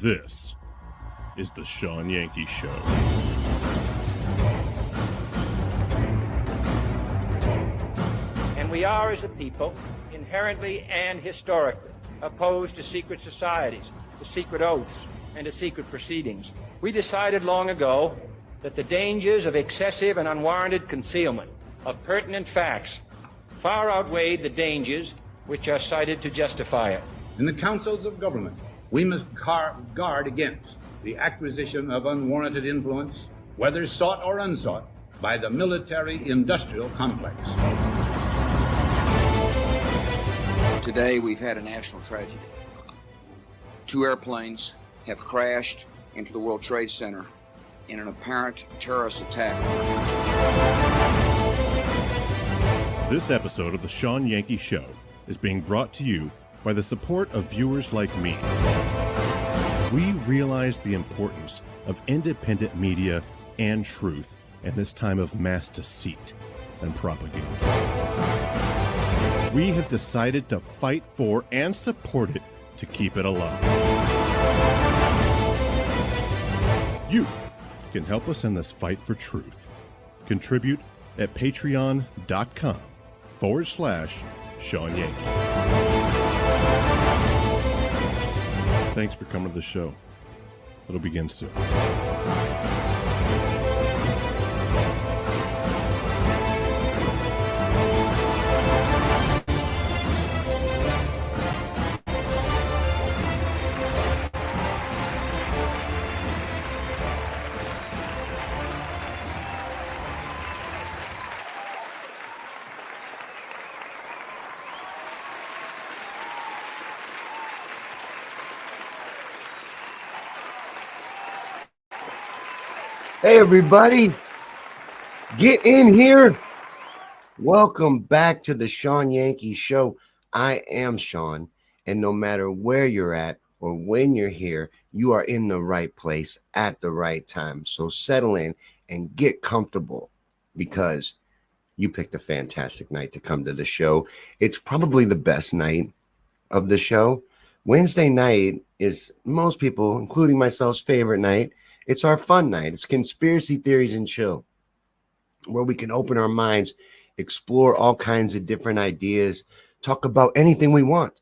This is the Sean Yankee Show. And we are, as a people, inherently and historically opposed to secret societies, to secret oaths, and to secret proceedings. We decided long ago that the dangers of excessive and unwarranted concealment of pertinent facts far outweighed the dangers which are cited to justify it. In the councils of government, we must guard against the acquisition of unwarranted influence, whether sought or unsought, by the military-industrial complex. Today, we've had a national tragedy. 2 airplanes have crashed into the World Trade Center in an apparent terrorist attack. This episode of the Sean Yankee Show is being brought to you by the support of viewers like me. We realize the importance of independent media and truth in this time of mass deceit and propaganda. We have decided to fight for and support it to keep it alive. You can help us in this fight for truth. Contribute at patreon.com/Sean Yankee. Thanks for coming to the show. It'll begin soon. Hey, everybody, get in here. Welcome back to the Sean Yankee Show. I am Sean, and no matter where you're at or when you're here, you are in the right place at the right time. So settle in and get comfortable because you picked a fantastic night to come to the show. It's probably the best night of the show. Wednesday night is most people, including myself's favorite night. It's our fun night. It's conspiracy theories and chill, where we can open our minds, explore all kinds of different ideas, talk about anything we want.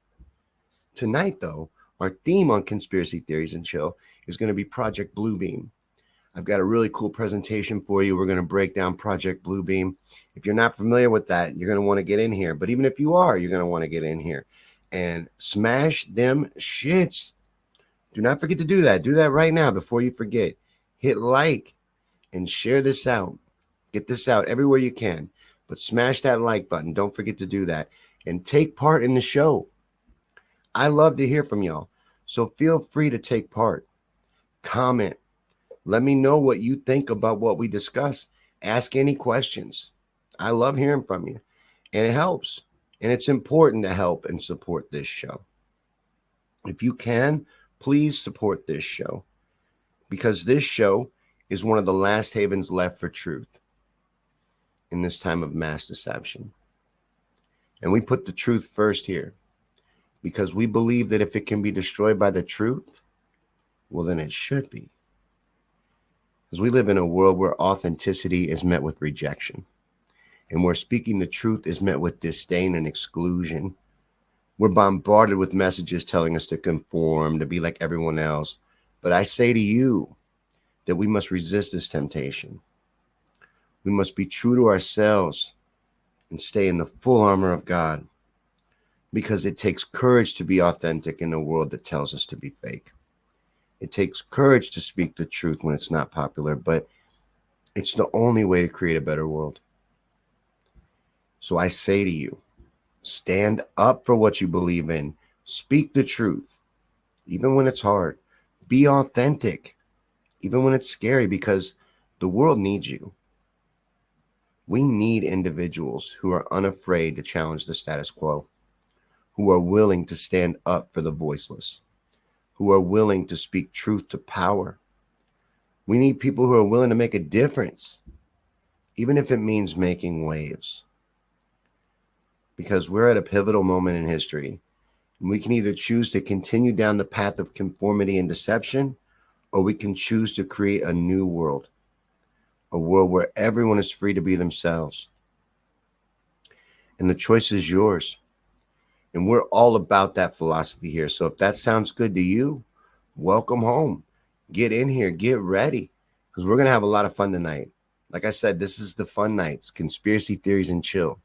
Tonight, though, our theme on conspiracy theories and chill is going to be Project Bluebeam. I've got a really cool presentation for you. We're going to break down Project Bluebeam. If you're not familiar with that, you're going to want to get in here. But even if you are, you're going to want to get in here and smash them shits. Do not forget to do that. Do that right now before you forget. Hit like and share this out. Get this out everywhere you can. But smash that like button. Don't forget to do that. And take part in the show. I love to hear from y'all. So feel free to take part. Comment. Let me know what you think about what we discuss. Ask any questions. I love hearing from you. And it helps. And it's important to help and support this show. If you can, please support this show, because this show is one of the last havens left for truth in this time of mass deception. And we put the truth first here because we believe that if it can be destroyed by the truth, well, then it should be. Because we live in a world where authenticity is met with rejection, and where speaking the truth is met with disdain and exclusion. We're bombarded with messages telling us to conform, to be like everyone else. But I say to you that we must resist this temptation. We must be true to ourselves and stay in the full armor of God, because it takes courage to be authentic in a world that tells us to be fake. It takes courage to speak the truth when it's not popular, but it's the only way to create a better world. So I say to you, stand up for what you believe in. Speak the truth, even when it's hard. Be authentic, even when it's scary, because the world needs you. We need individuals who are unafraid to challenge the status quo, who are willing to stand up for the voiceless, who are willing to speak truth to power. We need people who are willing to make a difference, even if it means making waves. Because we're at a pivotal moment in history. And we can either choose to continue down the path of conformity and deception, or we can choose to create a new world, a world where everyone is free to be themselves. And the choice is yours. And we're all about that philosophy here. So if that sounds good to you, welcome home. Get in here, get ready, because we're going to have a lot of fun tonight. Like I said, this is the fun nights, conspiracy theories and chill.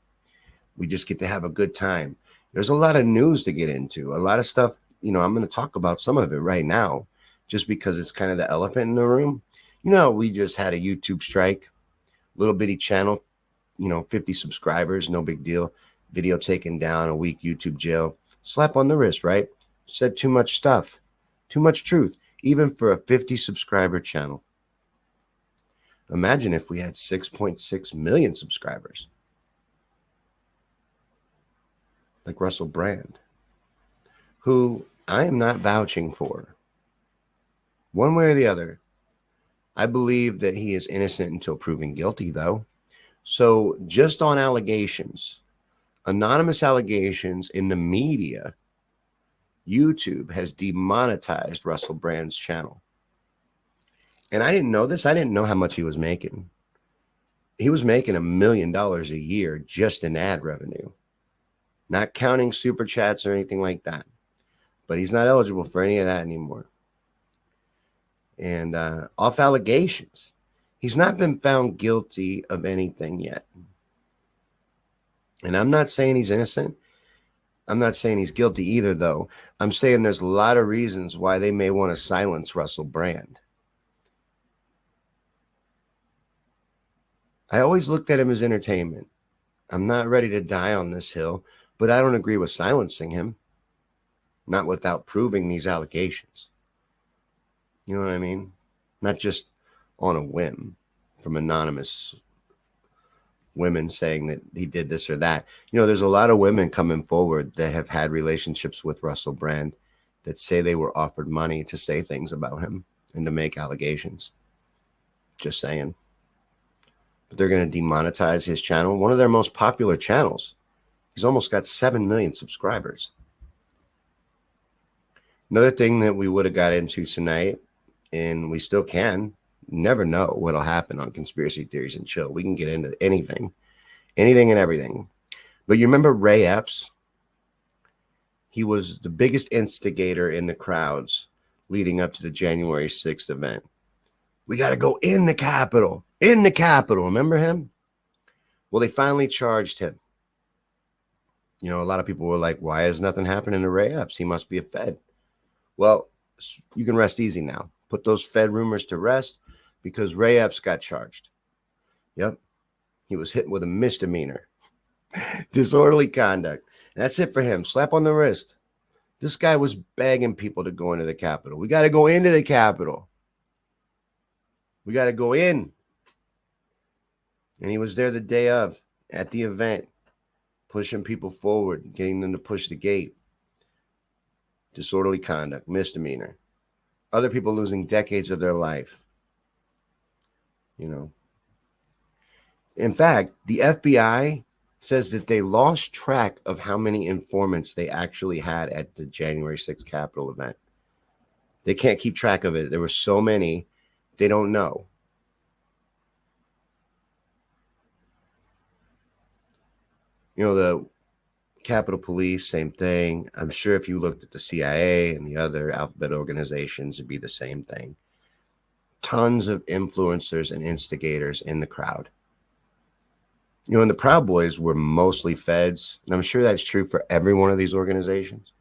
We just get to have a good time. There's a lot of news to get into, a lot of stuff. I'm going to talk about some of it right now, just because it's kind of the elephant in the room. We just had a YouTube strike, little bitty channel, 50 subscribers, no big deal. Video taken down, a week YouTube jail. Slap on the wrist, right? Said too much stuff, too much truth, even for a 50 subscriber channel. Imagine if we had 6.6 million subscribers. Like Russell Brand, who I am not vouching for. One way or the other. I believe that he is innocent until proven guilty, though. So just on allegations, anonymous allegations in the media, YouTube has demonetized Russell Brand's channel. And I didn't know this. I didn't know how much he was making. He was making $1 million a year just in ad revenue, not counting super chats or anything like that. But he's not eligible for any of that anymore. And off allegations, he's not been found guilty of anything yet. And I'm not saying he's innocent. I'm not saying he's guilty either, though. I'm saying there's a lot of reasons why they may want to silence Russell Brand. I always looked at him as entertainment. I'm not ready to die on this hill, but I don't agree with silencing him. Not without proving these allegations. You know what I mean? Not just on a whim from anonymous women saying that he did this or that. There's a lot of women coming forward that have had relationships with Russell Brand that say they were offered money to say things about him and to make allegations. Just saying. But they're going to demonetize his channel, one of their most popular channels. He's almost got 7 million subscribers. Another thing that we would have got into tonight, and we still can, never know what'll happen on Conspiracy Theories and Chill. We can get into anything and everything. But you remember Ray Epps? He was the biggest instigator in the crowds leading up to the January 6th event. We got to go in the Capitol. In the Capitol. Remember him? Well, they finally charged him. A lot of people were like, why is nothing happening to Ray Epps? He must be a Fed. Well, you can rest easy now. Put those Fed rumors to rest, because Ray Epps got charged. Yep. He was hit with a misdemeanor. Disorderly conduct. And that's it for him. Slap on the wrist. This guy was begging people to go into the Capitol. We got to go into the Capitol. We got to go in. And he was there the day of, at the event, pushing people forward, getting them to push the gate. Disorderly conduct, misdemeanor. Other people losing decades of their life. In fact, the FBI says that they lost track of how many informants they actually had at the January 6th Capitol event. They can't keep track of it. There were so many, they don't know. The Capitol Police, same thing. I'm sure if you looked at the CIA and the other alphabet organizations, it'd be the same thing. Tons of influencers and instigators in the crowd. And the Proud Boys were mostly Feds, and I'm sure that's true for every one of these organizations.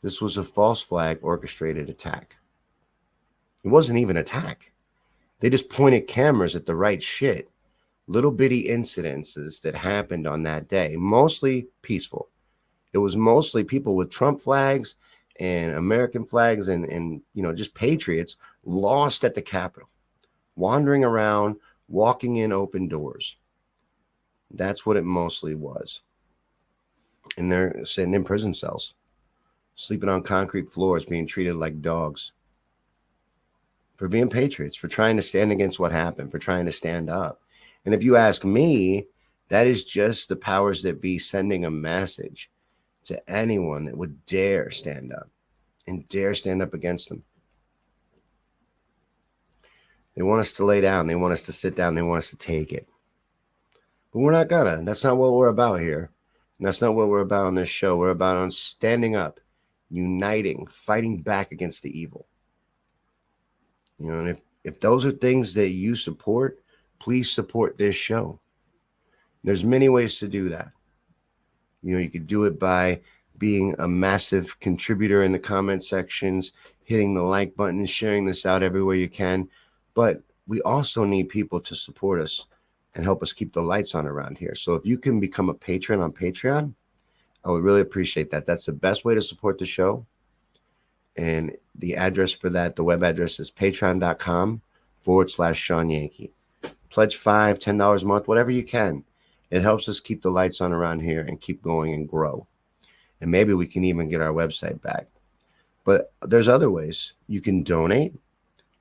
This was a false flag orchestrated attack. It wasn't even an attack. They just pointed cameras at the right shit. Little bitty incidences that happened on that day, mostly peaceful. It was mostly people with Trump flags and American flags and just patriots lost at the Capitol, wandering around, walking in open doors. That's what it mostly was. And they're sitting in prison cells, sleeping on concrete floors, being treated like dogs for being patriots, for trying to stand against what happened, for trying to stand up. And if you ask me, That is just the powers that be sending a message to anyone that would dare stand up and dare stand up against them. They want us to lay down. They want us to sit down. They want us to take it. But we're not gonna. That's not what we're about here. And that's not what we're about on this show. We're about on standing up, uniting, fighting back against the evil. You know, and if those are things that you support, please support this show. There's many ways to do that. You know, you could do it by being a massive contributor in the comment sections, hitting the like button, sharing this out everywhere you can. But we also need people to support us and help us keep the lights on around here. So if you can become a patron on Patreon, I would really appreciate that. That's the best way to support the show. And the address for that, the web address is patreon.com/Sean Yankee. Pledge $5, $10 a month, whatever you can. It helps us keep the lights on around here and keep going and grow. And maybe we can even get our website back. But there's other ways. You can donate,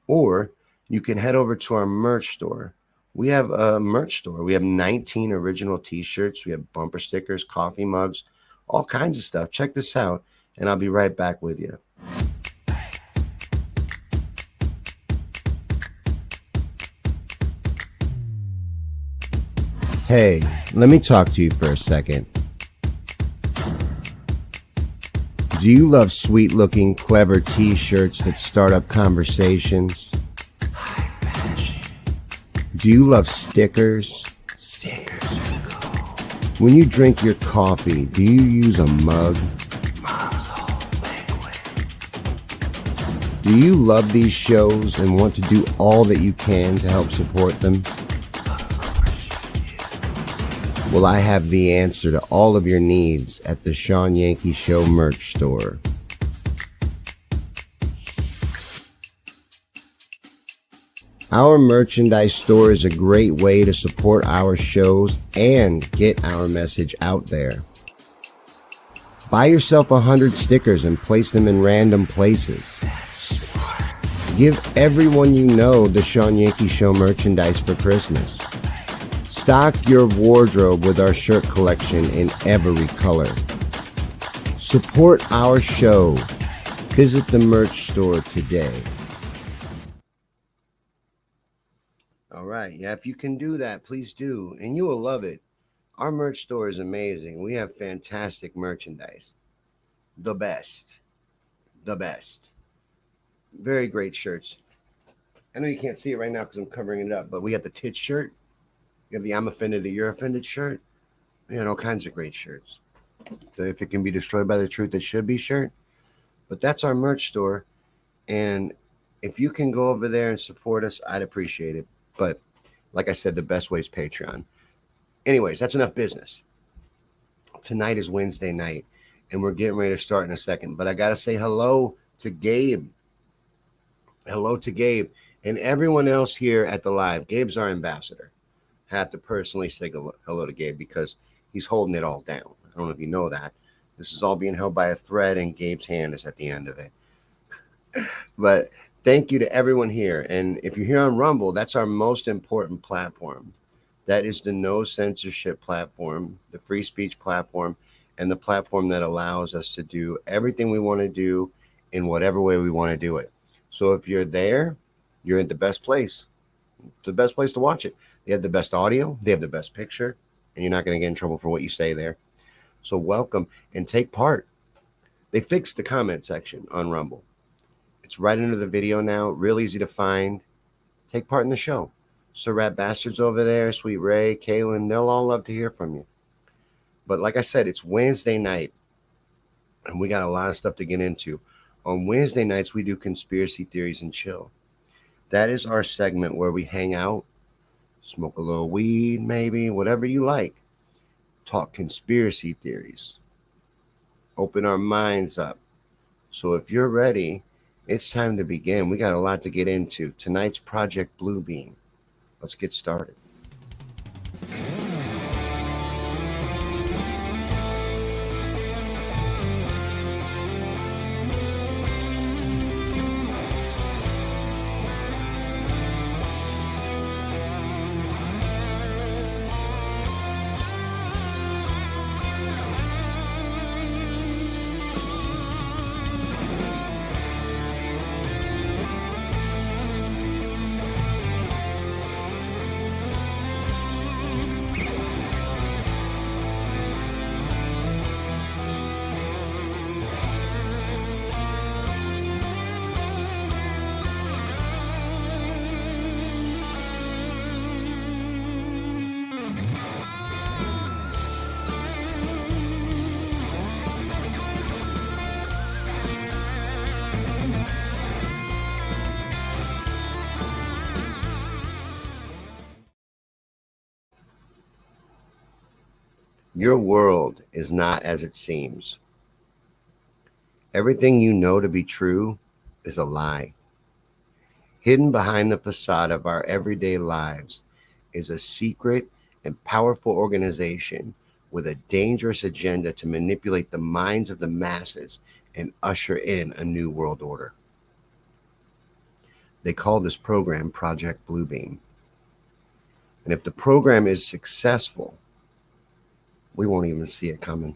or you can head over to our merch store. We have a merch store. We have 19 original t-shirts. We have bumper stickers, coffee mugs, all kinds of stuff. Check this out, and I'll be right back with you. Hey, let me talk to you for a second. Do you love sweet-looking, clever t-shirts that start up conversations? Do you love stickers? Stickers are cool. When you drink your coffee, do you use a mug? Mug's all liquid. Do you love these shows and want to do all that you can to help support them? Well, I have the answer to all of your needs at the Sean Yankee Show merch store. Our merchandise store is a great way to support our shows and get our message out there. Buy yourself 100 stickers and place them in random places. Give everyone you know the Sean Yankee Show merchandise for Christmas. Stock your wardrobe with our shirt collection in every color. Support our show. Visit the merch store today. All right. Yeah, if you can do that, please do. And you will love it. Our merch store is amazing. We have fantastic merchandise. The best. The best. Very great shirts. I know you can't see it right now because I'm covering it up, but we have the Tits shirt. You have the I'm Offended That You're Offended shirt. We had all kinds of great shirts. The If It Can Be Destroyed by the Truth It Should Be shirt. But that's our merch store. And if you can go over there and support us, I'd appreciate it. But like I said, the best way is Patreon. Anyways, that's enough business. Tonight is Wednesday night, and we're getting ready to start in a second. But I got to say hello to Gabe. Hello to Gabe and everyone else here at the live. Gabe's our ambassador. I have to personally say hello to Gabe because he's holding it all down. I don't know if you know that. This is all being held by a thread, and Gabe's hand is at the end of it. But thank you to everyone here. And if you're here on Rumble, that's our most important platform. That is the no censorship platform, the free speech platform, and the platform that allows us to do everything we want to do in whatever way we want to do it. So if you're there, you're in the best place. It's the best place to watch it. They have the best audio, they have the best picture, and you're not going to get in trouble for what you say there. So welcome and take part. They fixed the comment section on Rumble. It's right under the video now, real easy to find. Take part in the show. Sir Rat Bastards over there, Sweet Ray, Kaylin, they'll all love to hear from you. But like I said, it's Wednesday night, and we got a lot of stuff to get into. On Wednesday nights, we do Conspiracy Theories and Chill. That is our segment where we hang out, smoke a little weed, maybe, whatever you like. Talk conspiracy theories. Open our minds up. So if you're ready, it's time to begin. We got a lot to get into. Tonight's Project Bluebeam. Let's get started. Your world is not as it seems. Everything you know to be true is a lie. Hidden behind the facade of our everyday lives is a secret and powerful organization with a dangerous agenda to manipulate the minds of the masses and usher in a new world order. They call this program Project Bluebeam. And if the program is successful, we won't even see it coming.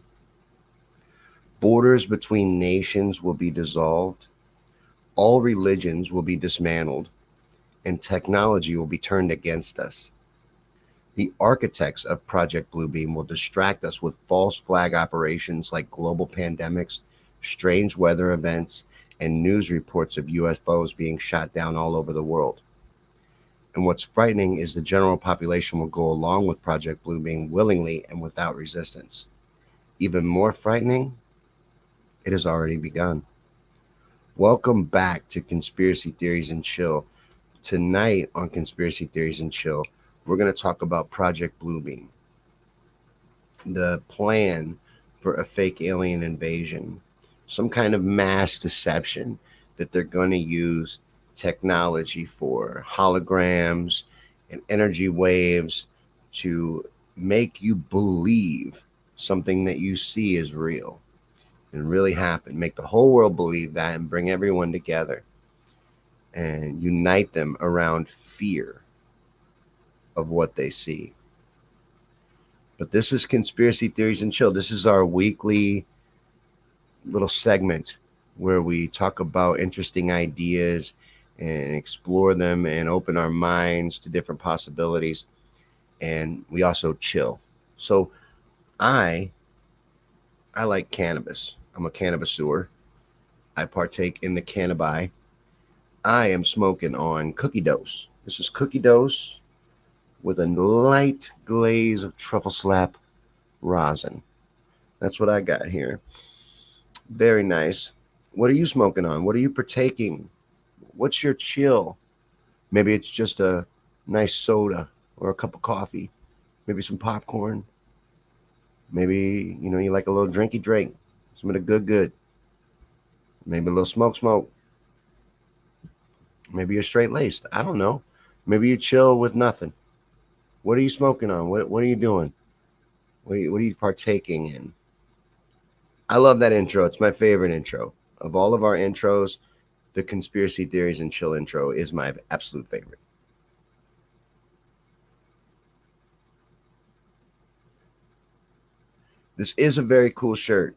Borders between nations will be dissolved, all religions will be dismantled, and technology will be turned against us. The architects of Project Bluebeam will distract us with false flag operations like global pandemics, strange weather events, and news reports of UFOs being shot down all over the world. And what's frightening is the general population will go along with Project Bluebeam willingly and without resistance. Even more frightening, it has already begun. Welcome back to Conspiracy Theories and Chill. Tonight on Conspiracy Theories and Chill, we're going to talk about Project Bluebeam, the plan for a fake alien invasion, some kind of mass deception that they're going to use technology for, holograms and energy waves to make you believe something that you see is real and really happen, make the whole world believe that and bring everyone together and unite them around fear of what they see. But this is Conspiracy Theories and Chill. This is our weekly little segment where we talk about interesting ideas and explore them and open our minds to different possibilities. And we also chill. So I like cannabis. I'm a cannabiseur. I partake in the cannabi. I am smoking on cookie dose. This is cookie dose with a light glaze of truffle slap rosin. That's what I got here. Very nice. What are you smoking on? What are you partaking? What's your chill? Maybe it's just a nice soda or a cup of coffee. Maybe some popcorn. Maybe, you like a little drinky drink. Some of the good. Maybe a little smoke. Maybe you're straight laced. I don't know. Maybe you chill with nothing. What are you smoking on? What are you doing? What are you partaking in? I love that intro. It's my favorite intro. Of all of our intros, the Conspiracy Theories and Chill intro is my absolute favorite. This is a very cool shirt.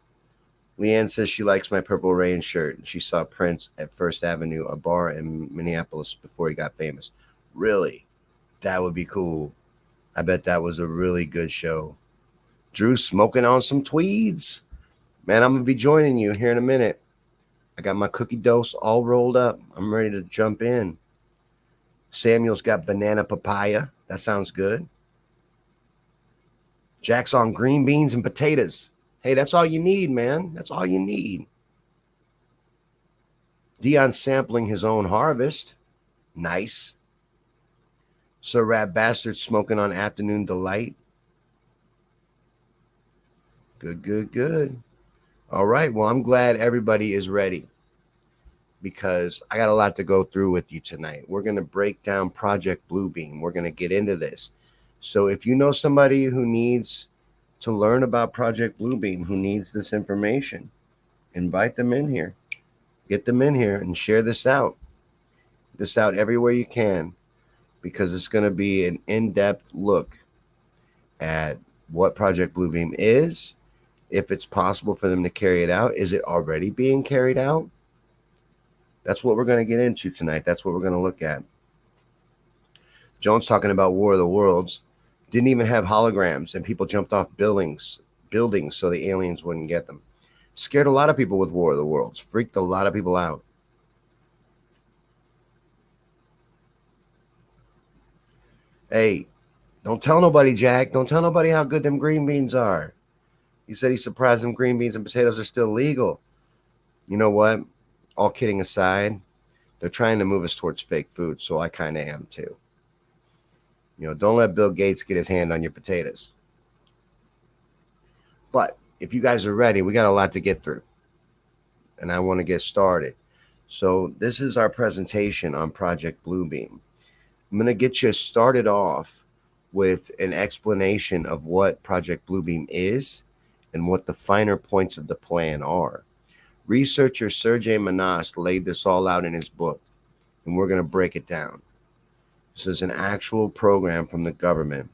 Leanne says she likes my Purple Rain shirt. She saw Prince at First Avenue, a bar in Minneapolis before he got famous. Really? That would be cool. I bet that was a really good show. Drew's smoking on some tweeds. Man, I'm going to be joining you here in a minute. I got my cookie dose all rolled up. I'm ready to jump in. Samuel's got banana papaya. That sounds good. Jack's on green beans and potatoes. Hey, that's all you need, man. That's all you need. Dion's sampling his own harvest. Nice. Sir Rat Bastard smoking on Afternoon Delight. Good. All right. Well, I'm glad everybody is ready because I got a lot to go through with you tonight. We're going to break down Project Bluebeam. We're going to get into this. So if you know somebody who needs to learn about Project Bluebeam, who needs this information, invite them in here. Get them in here and share this out. This out everywhere you can because it's going to be an in-depth look at what Project Bluebeam is, if it's possible for them to carry it out. Is it already being carried out? That's what we're going to get into tonight. That's what we're going to look at. Jones talking about War of the Worlds. Didn't even have holograms, and people jumped off buildings so the aliens wouldn't get them. Scared a lot of people with War of the Worlds. Freaked a lot of people out. Hey, don't tell nobody, Jack. Don't tell nobody how good them green beans are. He said he's surprised them green beans and potatoes are still legal. You know what? All kidding aside, they're trying to move us towards fake food, so I kind of am too. Don't let Bill Gates get his hand on your potatoes. But if you guys are ready, we got a lot to get through. And I want to get started. So this is our presentation on Project Bluebeam. I'm going to get you started off with an explanation of what Project Bluebeam is and what the finer points of the plan are. Researcher Sergey Manas laid this all out in his book, and we're going to break it down. This is an actual program from the government,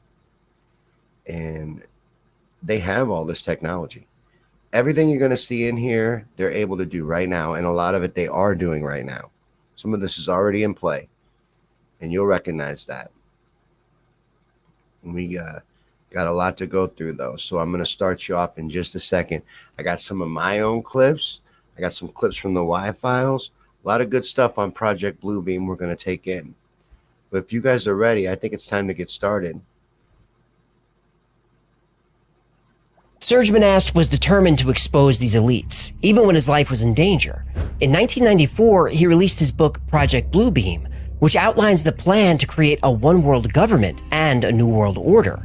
and they have all this technology. Everything you're going to see in here, they're able to do right now, and a lot of it they are doing right now. Some of this is already in play, and you'll recognize that. We got a lot to go through, though, so I'm going to start you off in just a second. I got some of my own clips. I got some clips from the Y-Files. A lot of good stuff on Project Bluebeam we're going to take in. But if you guys are ready, I think it's time to get started. Serge Monast was determined to expose these elites, even when his life was in danger. In 1994, he released his book Project Bluebeam, which outlines the plan to create a one-world government and a new world order.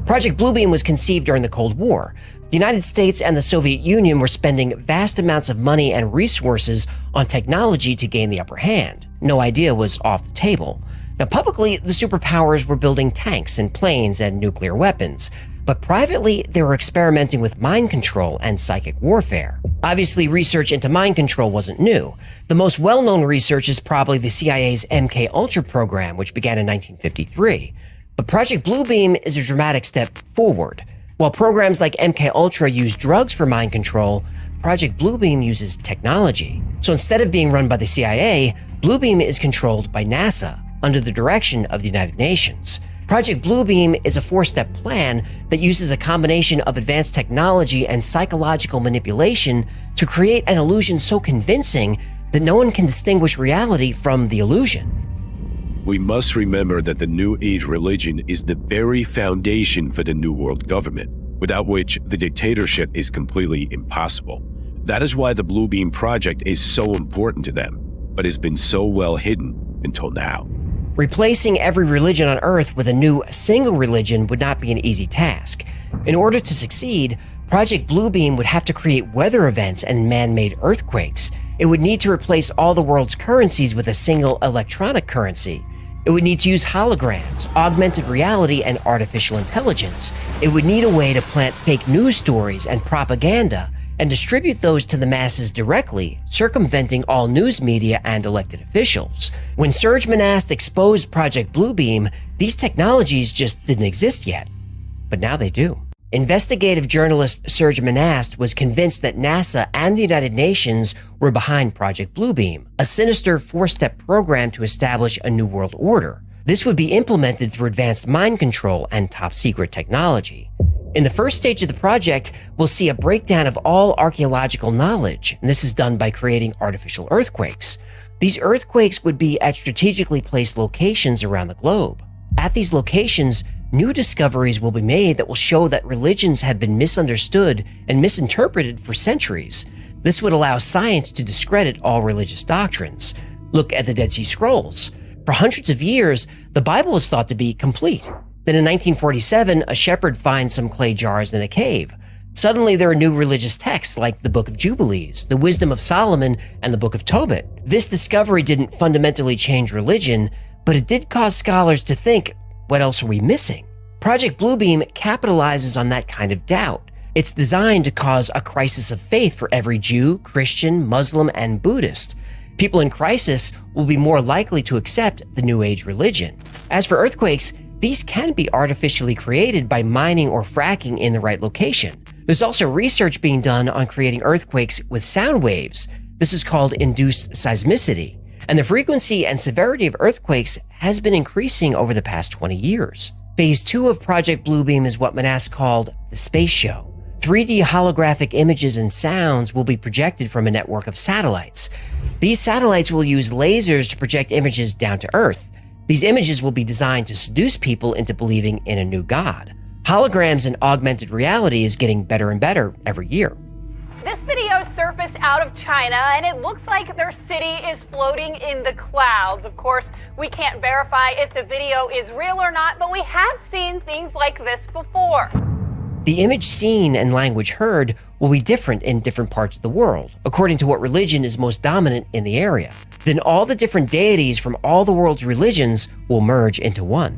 Project Bluebeam was conceived during the Cold War. The United States and the Soviet Union were spending vast amounts of money and resources on technology to gain the upper hand. No idea was off the table. Now, publicly, the superpowers were building tanks and planes and nuclear weapons, but privately, they were experimenting with mind control and psychic warfare. Obviously, research into mind control wasn't new. The most well-known research is probably the CIA's MK-Ultra program, which began in 1953. But Project Bluebeam is a dramatic step forward. While programs like MK-Ultra use drugs for mind control, Project Bluebeam uses technology. So instead of being run by the CIA, Bluebeam is controlled by NASA, under the direction of the United Nations. Project Bluebeam is a four-step plan that uses a combination of advanced technology and psychological manipulation to create an illusion so convincing that no one can distinguish reality from the illusion. We must remember that the New Age religion is the very foundation for the New World government, without which the dictatorship is completely impossible. That is why the Bluebeam project is so important to them, but has been so well hidden until now. Replacing every religion on Earth with a new single religion would not be an easy task. In order to succeed, Project Bluebeam would have to create weather events and man-made earthquakes. It would need to replace all the world's currencies with a single electronic currency. It would need to use holograms, augmented reality, and artificial intelligence. It would need a way to plant fake news stories and propaganda and distribute those to the masses directly, circumventing all news media and elected officials. When Serge Monast exposed Project Bluebeam, these technologies just didn't exist yet. But now they do. Investigative journalist Serge Monast was convinced that NASA and the United Nations were behind Project Bluebeam, a sinister four-step program to establish a new world order. This would be implemented through advanced mind control and top-secret technology. In the first stage of the project, we'll see a breakdown of all archaeological knowledge, and this is done by creating artificial earthquakes. These earthquakes would be at strategically placed locations around the globe. At these locations, new discoveries will be made that will show that religions have been misunderstood and misinterpreted for centuries. This would allow science to discredit all religious doctrines. Look at the Dead Sea Scrolls. For hundreds of years, the Bible was thought to be complete. Then in 1947, a shepherd finds some clay jars in a cave. Suddenly, there are new religious texts like the Book of Jubilees, the Wisdom of Solomon, and the Book of Tobit. This discovery didn't fundamentally change religion, but it did cause scholars to think, what else are we missing? Project Bluebeam capitalizes on that kind of doubt. It's designed to cause a crisis of faith for every Jew, Christian, Muslim, and Buddhist. People in crisis will be more likely to accept the New Age religion. As for earthquakes, these can be artificially created by mining or fracking in the right location. There's also research being done on creating earthquakes with sound waves. This is called induced seismicity. And the frequency and severity of earthquakes has been increasing over the past 20 years. Phase 2 of Project Bluebeam is what Monast called the Space Show. 3D holographic images and sounds will be projected from a network of satellites. These satellites will use lasers to project images down to Earth. These images will be designed to seduce people into believing in a new god. Holograms and augmented reality is getting better and better every year. This video surfaced out of China, and it looks like their city is floating in the clouds. Of course, we can't verify if the video is real or not, but we have seen things like this before. The image seen and language heard will be different in different parts of the world, according to what religion is most dominant in the area. Then all the different deities from all the world's religions will merge into one.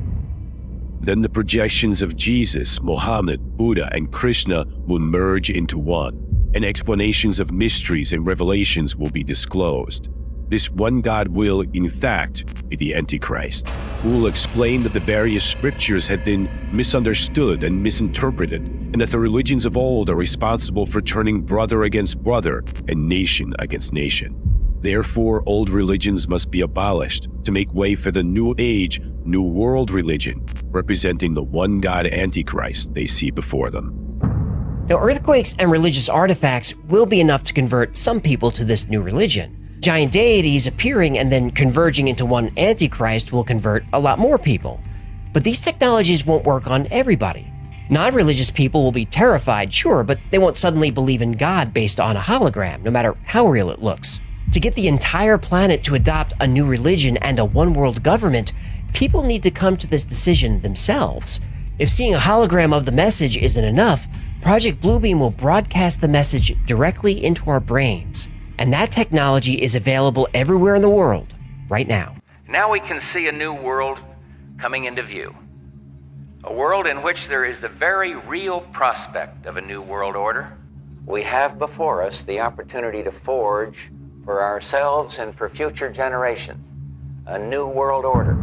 Then the projections of Jesus, Mohammed, Buddha, and Krishna will merge into one, and explanations of mysteries and revelations will be disclosed. This one God will, in fact, be the Antichrist, who will explain that the various scriptures had been misunderstood and misinterpreted, and that the religions of old are responsible for turning brother against brother and nation against nation. Therefore, old religions must be abolished to make way for the new age, new world religion, representing the one God Antichrist they see before them. Now, earthquakes and religious artifacts will be enough to convert some people to this new religion. Giant deities appearing and then converging into one Antichrist will convert a lot more people. But these technologies won't work on everybody. Non-religious people will be terrified, sure, but they won't suddenly believe in God based on a hologram, no matter how real it looks. To get the entire planet to adopt a new religion and a one-world government, people need to come to this decision themselves. If seeing a hologram of the message isn't enough, Project Bluebeam will broadcast the message directly into our brains. And that technology is available everywhere in the world right now. Now we can see a new world coming into view. A world in which there is the very real prospect of a new world order. We have before us the opportunity to forge for ourselves and for future generations a new world order.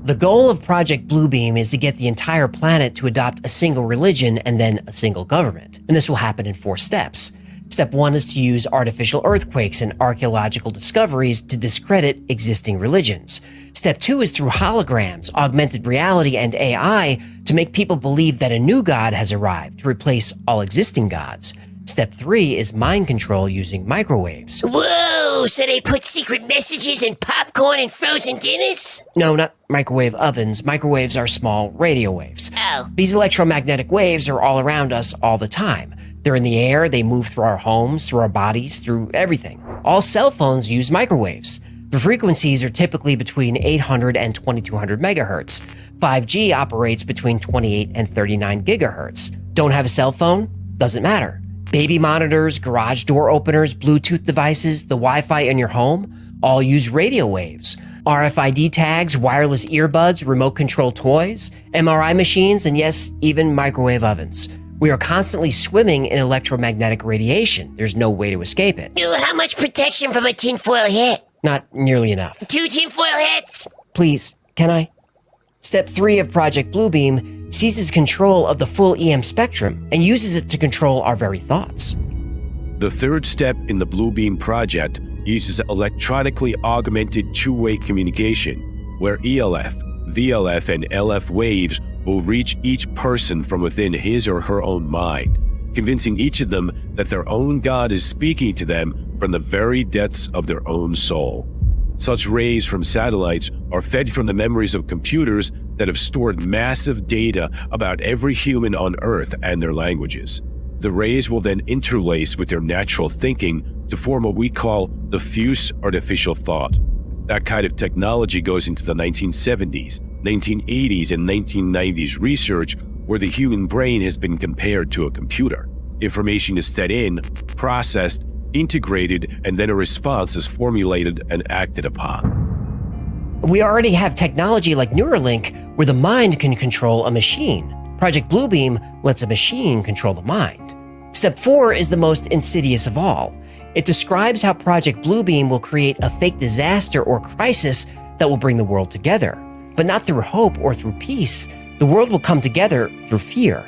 The goal of Project Bluebeam is to get the entire planet to adopt a single religion and then a single government. And this will happen in 4 steps. Step 1 is to use artificial earthquakes and archaeological discoveries to discredit existing religions. Step 2 is through holograms, augmented reality, and AI to make people believe that a new god has arrived to replace all existing gods. Step 3 is mind control using microwaves. Whoa, so they put secret messages in popcorn and frozen dinners? No, not microwave ovens. Microwaves are small radio waves. Oh. These electromagnetic waves are all around us all the time. They're in the air, they move through our homes, through our bodies, through everything. All cell phones use microwaves. The frequencies are typically between 800 and 2200 megahertz. 5G operates between 28 and 39 gigahertz. Don't have a cell phone? Doesn't matter. Baby monitors, garage door openers, Bluetooth devices, the Wi-Fi in your home, all use radio waves. RFID tags, wireless earbuds, remote control toys, MRI machines, and yes, even microwave ovens. We are constantly swimming in electromagnetic radiation. There's no way to escape it. How much protection from a tinfoil hat? Not nearly enough. 2 tinfoil hats? Please, can I? Step 3 of Project Bluebeam seizes control of the full EM spectrum and uses it to control our very thoughts. The third step in the Bluebeam project uses electronically augmented two-way communication, where ELF, VLF, and LF waves will reach each person from within his or her own mind, convincing each of them that their own God is speaking to them from the very depths of their own soul. Such rays from satellites are fed from the memories of computers that have stored massive data about every human on Earth and their languages. The rays will then interlace with their natural thinking to form what we call diffuse artificial thought. That kind of technology goes into the 1970s, 1980s, and 1990s research where the human brain has been compared to a computer. Information is fed in, processed, integrated, and then a response is formulated and acted upon. We already have technology like Neuralink where the mind can control a machine. Project Bluebeam lets a machine control the mind. Step 4 is the most insidious of all. It describes how Project Bluebeam will create a fake disaster or crisis that will bring the world together. But not through hope or through peace. The world will come together through fear.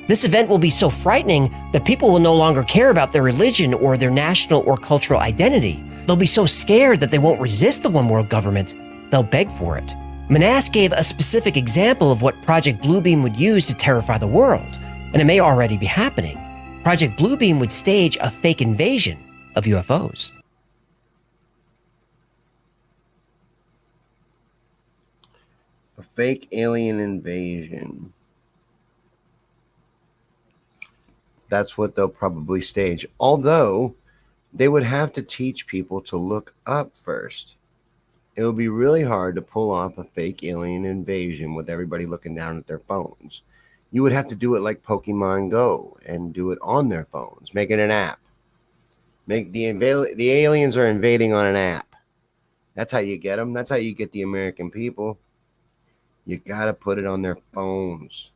This event will be so frightening that people will no longer care about their religion or their national or cultural identity. They'll be so scared that they won't resist the one world government. They'll beg for it. Manas gave a specific example of what Project Bluebeam would use to terrify the world, and it may already be happening. Project Bluebeam would stage a fake invasion of UFOs. A fake alien invasion. That's what they'll probably stage. Although, they would have to teach people to look up first. It would be really hard to pull off a fake alien invasion with everybody looking down at their phones. You would have to do it like Pokemon Go and do it on their phones. Make it an app. Make the aliens are invading on an app. That's how you get them. That's how you get the American people. You got to put it on their phones.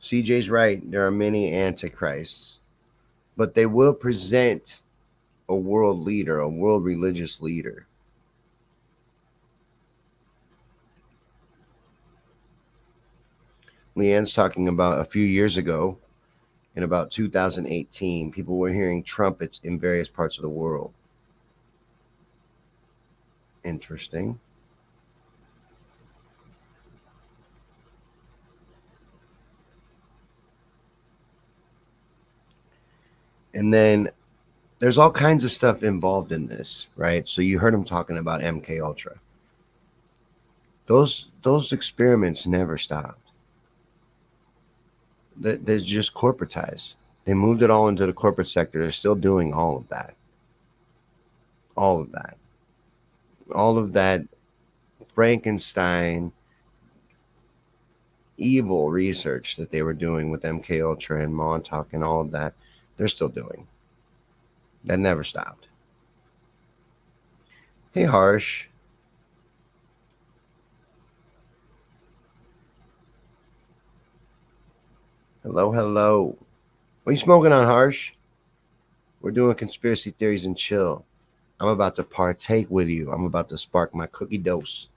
CJ's right. There are many antichrists, but they will present a world leader, a world religious leader. Leanne's talking about a few years ago, in about 2018, people were hearing trumpets in various parts of the world. Interesting. And then there's all kinds of stuff involved in this, right? So you heard him talking about MK Ultra. Those experiments never stopped. They're just corporatized. They moved it all into the corporate sector. They're still doing all of that. All of that. All of that Frankenstein evil research that they were doing with MK Ultra and Montauk and all of that, they're still doing. That never stopped. Hey, Harsh. Hello, hello. What are you smoking on, Harsh? We're doing conspiracy theories and chill. I'm about to partake with you. I'm about to spark my cookie dose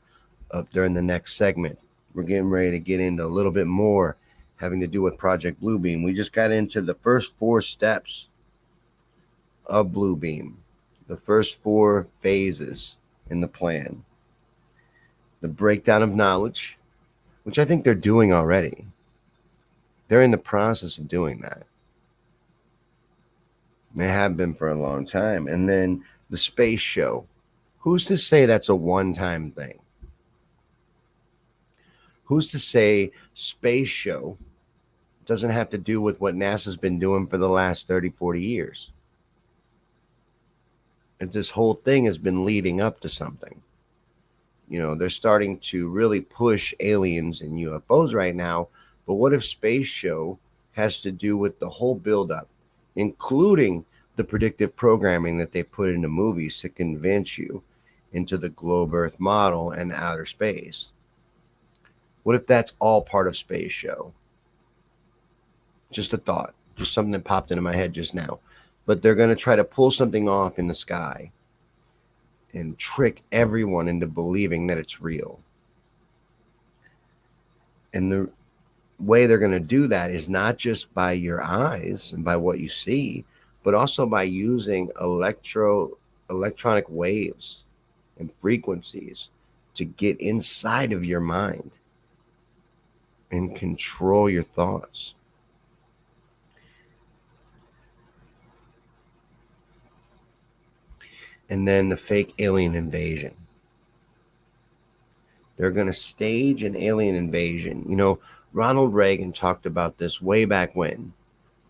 up during the next segment. We're getting ready to get into a little bit more having to do with Project Bluebeam. We just got into the first 4 steps of Bluebeam, the first 4 phases in the plan. The breakdown of knowledge, which I think they're doing already. They're in the process of doing that. They have been for a long time. And then the space show. Who's to say that's a one-time thing? Who's to say space show doesn't have to do with what NASA's been doing for the last 30, 40 years? And this whole thing has been leading up to something. You know, they're starting to really push aliens and UFOs right now. But what if space show has to do with the whole buildup, including the predictive programming that they put into movies to convince you into the globe Earth model and outer space? What if that's all part of space show? Just a thought, just something that popped into my head just now. But they're going to try to pull something off in the sky and trick everyone into believing that it's real. And the way they're going to do that is not just by your eyes and by what you see, but also by using electronic waves and frequencies to get inside of your mind and control your thoughts. And then the fake alien invasion. They're going to stage an alien invasion. You know, Ronald Reagan talked about this way back when,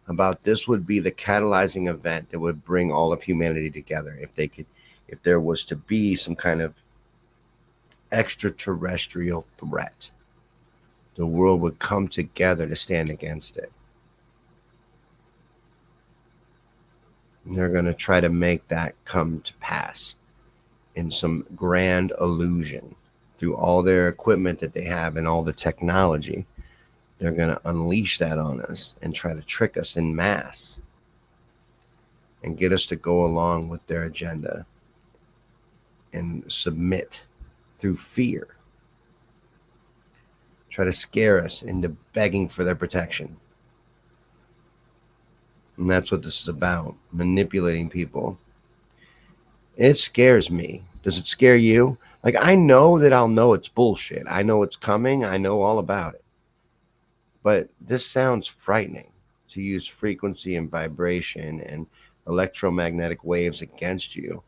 about this would be the catalyzing event that would bring all of humanity together if there was to be some kind of extraterrestrial threat. The world would come together to stand against it. And they're going to try to make that come to pass in some grand illusion through all their equipment that they have and all the technology. They're going to unleash that on us and try to trick us in mass and get us to go along with their agenda and submit through fear. Try to scare us into begging for their protection. And that's what this is about, manipulating people. It scares me. Does it scare you? Like, I know that I'll know it's bullshit. I know it's coming. I know all about it. But this sounds frightening, to use frequency and vibration and electromagnetic waves against you,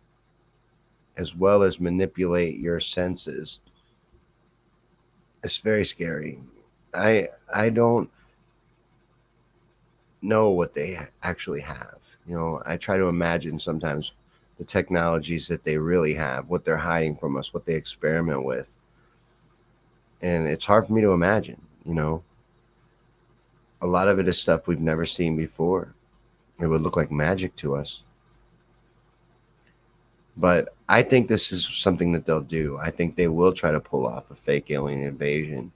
as well as manipulate your senses. It's very scary. I don't know what they actually have. You know, I try to imagine sometimes the technologies that they really have, what they're hiding from us, what they experiment with. And it's hard for me to imagine, you know. A lot of it is stuff we've never seen before. It would look like magic to us. But I think this is something that they'll do. I think they will try to pull off a fake alien invasion.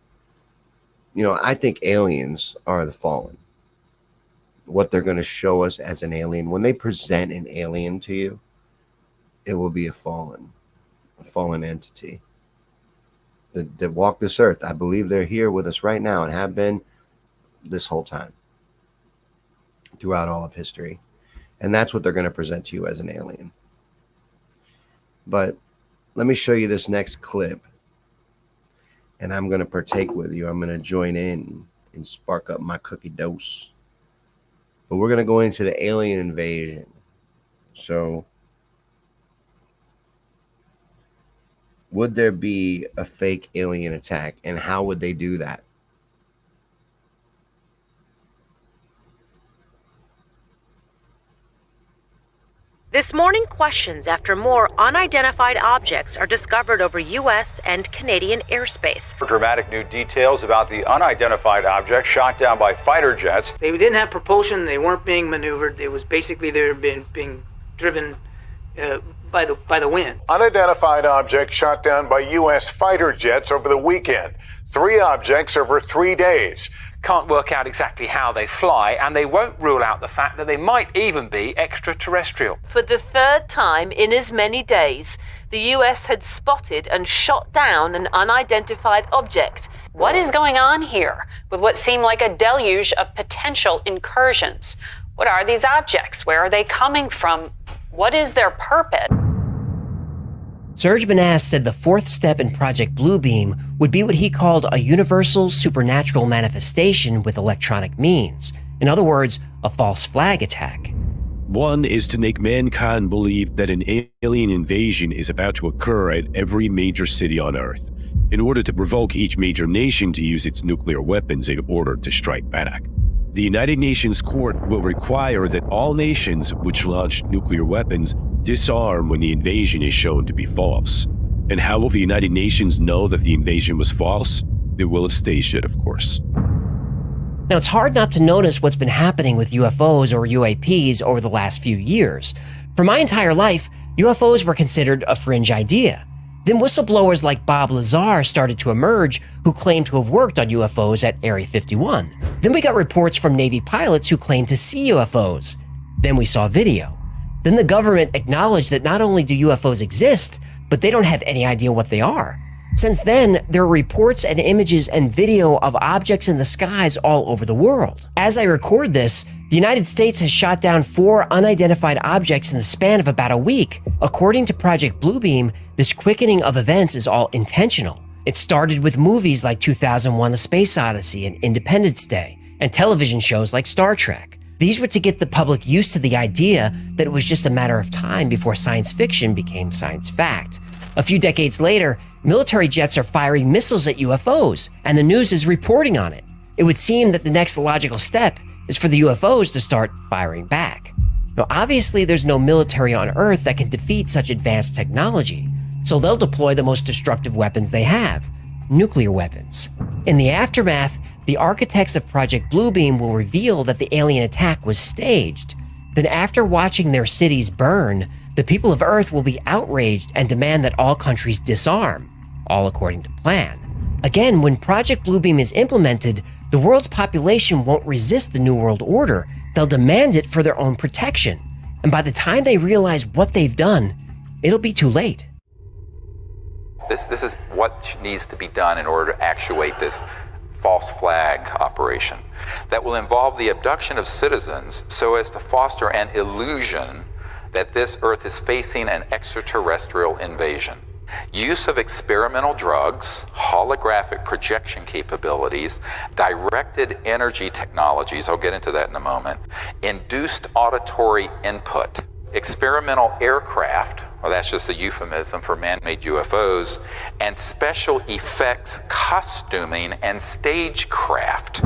You know, I think aliens are the fallen. What they're going to show us as an alien, when they present an alien to you, it will be a fallen entity that walk this earth. I believe they're here with us right now and have been this whole time throughout all of history. And that's what they're going to present to you as an alien. But let me show you this next clip, and I'm going to partake with you. I'm going to join in and spark up my cookie dose. But we're going to go into the alien invasion. So, would there be a fake alien attack, and how would they do that? This morning, questions after more unidentified objects are discovered over U.S. and Canadian airspace. Dramatic new details about the unidentified object shot down by fighter jets. They didn't have propulsion. They weren't being maneuvered. It was basically they were being driven by the wind. Unidentified object shot down by U.S. fighter jets over the weekend. 3 objects over 3 days. Can't work out exactly how they fly, and they won't rule out the fact that they might even be extraterrestrial. For the 3rd time in as many days, the US had spotted and shot down an unidentified object. What is going on here with what seem like a deluge of potential incursions? What are these objects? Where are they coming from? What is their purpose? Serge Benas said the 4th step in Project Bluebeam would be what he called a universal supernatural manifestation with electronic means. In other words, a false flag attack. One is to make mankind believe that an alien invasion is about to occur at every major city on Earth, in order to provoke each major nation to use its nuclear weapons in order to strike back. The United Nations Court will require that all nations which launch nuclear weapons disarm when the invasion is shown to be false. And how will the United Nations know that the invasion was false? They will have staged it, of course. Now, it's hard not to notice what's been happening with UFOs or UAPs over the last few years. For my entire life, UFOs were considered a fringe idea. Then whistleblowers like Bob Lazar started to emerge who claimed to have worked on UFOs at Area 51. Then we got reports from Navy pilots who claimed to see UFOs. Then we saw video. Then the government acknowledged that not only do UFOs exist, but they don't have any idea what they are. Since then, there are reports and images and video of objects in the skies all over the world. As I record this, the United States has shot down 4 unidentified objects in the span of about a week. According to Project Bluebeam, this quickening of events is all intentional. It started with movies like 2001: A Space Odyssey and Independence Day, and television shows like Star Trek. These were to get the public used to the idea that it was just a matter of time before science fiction became science fact. A few decades later, military jets are firing missiles at UFOs, and the news is reporting on it. It would seem that the next logical step is for the UFOs to start firing back. Now, obviously, there's no military on Earth that can defeat such advanced technology, so they'll deploy the most destructive weapons they have: nuclear weapons. In the aftermath, the architects of Project Bluebeam will reveal that the alien attack was staged. Then, after watching their cities burn, the people of Earth will be outraged and demand that all countries disarm, all according to plan. Again, when Project Bluebeam is implemented, the world's population won't resist the New World Order. They'll demand it for their own protection. And by the time they realize what they've done, it'll be too late. This is what needs to be done in order to actuate this false flag operation that will involve the abduction of citizens so as to foster an illusion that this Earth is facing an extraterrestrial invasion. Use of experimental drugs, holographic projection capabilities, directed energy technologies, I'll get into that in a moment, induced auditory input, experimental aircraft, well, that's just a euphemism for man-made UFOs, and special effects costuming and stagecraft.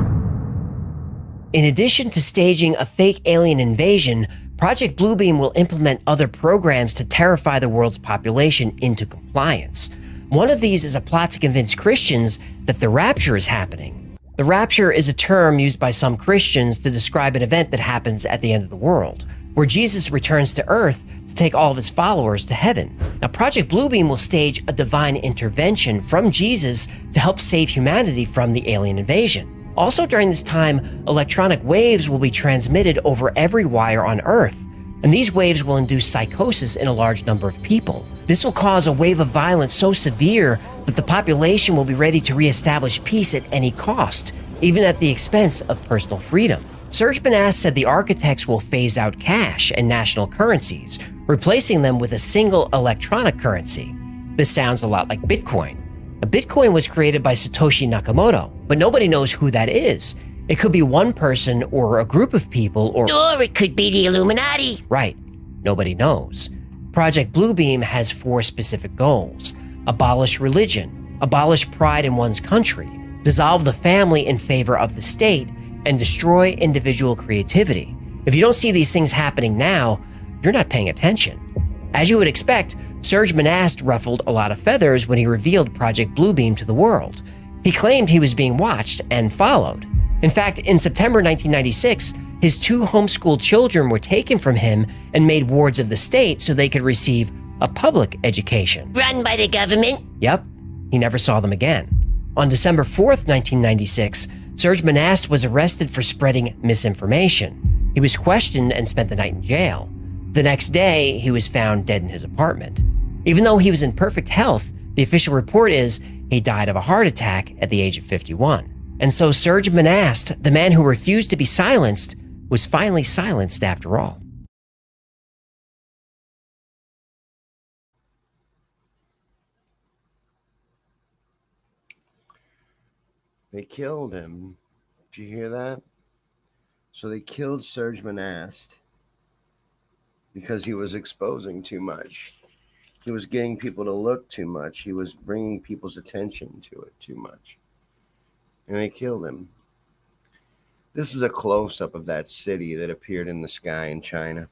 In addition to staging a fake alien invasion, Project Bluebeam will implement other programs to terrify the world's population into compliance. One of these is a plot to convince Christians that the rapture is happening. The rapture is a term used by some Christians to describe an event that happens at the end of the world, where Jesus returns to earth to take all of his followers to heaven. Now, Project Bluebeam will stage a divine intervention from Jesus to help save humanity from the alien invasion. Also during this time, electronic waves will be transmitted over every wire on Earth, and these waves will induce psychosis in a large number of people. This will cause a wave of violence so severe that the population will be ready to reestablish peace at any cost, even at the expense of personal freedom. Serge Benas said the architects will phase out cash and national currencies, replacing them with a single electronic currency. This sounds a lot like Bitcoin. Bitcoin was created by Satoshi Nakamoto, but nobody knows who that is. It could be one person or a group of people or it could be the Illuminati. Right, nobody knows. Project Bluebeam has 4 specific goals: abolish religion, abolish pride in one's country, dissolve the family in favor of the state, and destroy individual creativity. If you don't see these things happening now, you're not paying attention. As you would expect, Serge Benas ruffled a lot of feathers when he revealed Project Bluebeam to the world. He claimed he was being watched and followed. In fact, in September 1996, his 2 homeschooled children were taken from him and made wards of the state so they could receive a public education. Run by the government? Yep, he never saw them again. On December 4th, 1996, Serge Benas was arrested for spreading misinformation. He was questioned and spent the night in jail. The next day, he was found dead in his apartment. Even though he was in perfect health, the official report is he died of a heart attack at the age of 51. And so Serge Benas, the man who refused to be silenced, was finally silenced after all. They killed him. Did you hear that? So they killed Serge Benas because he was exposing too much. He was getting people to look too much. He was bringing people's attention to it too much. And they killed him. This is a close-up of that city that appeared in the sky in China.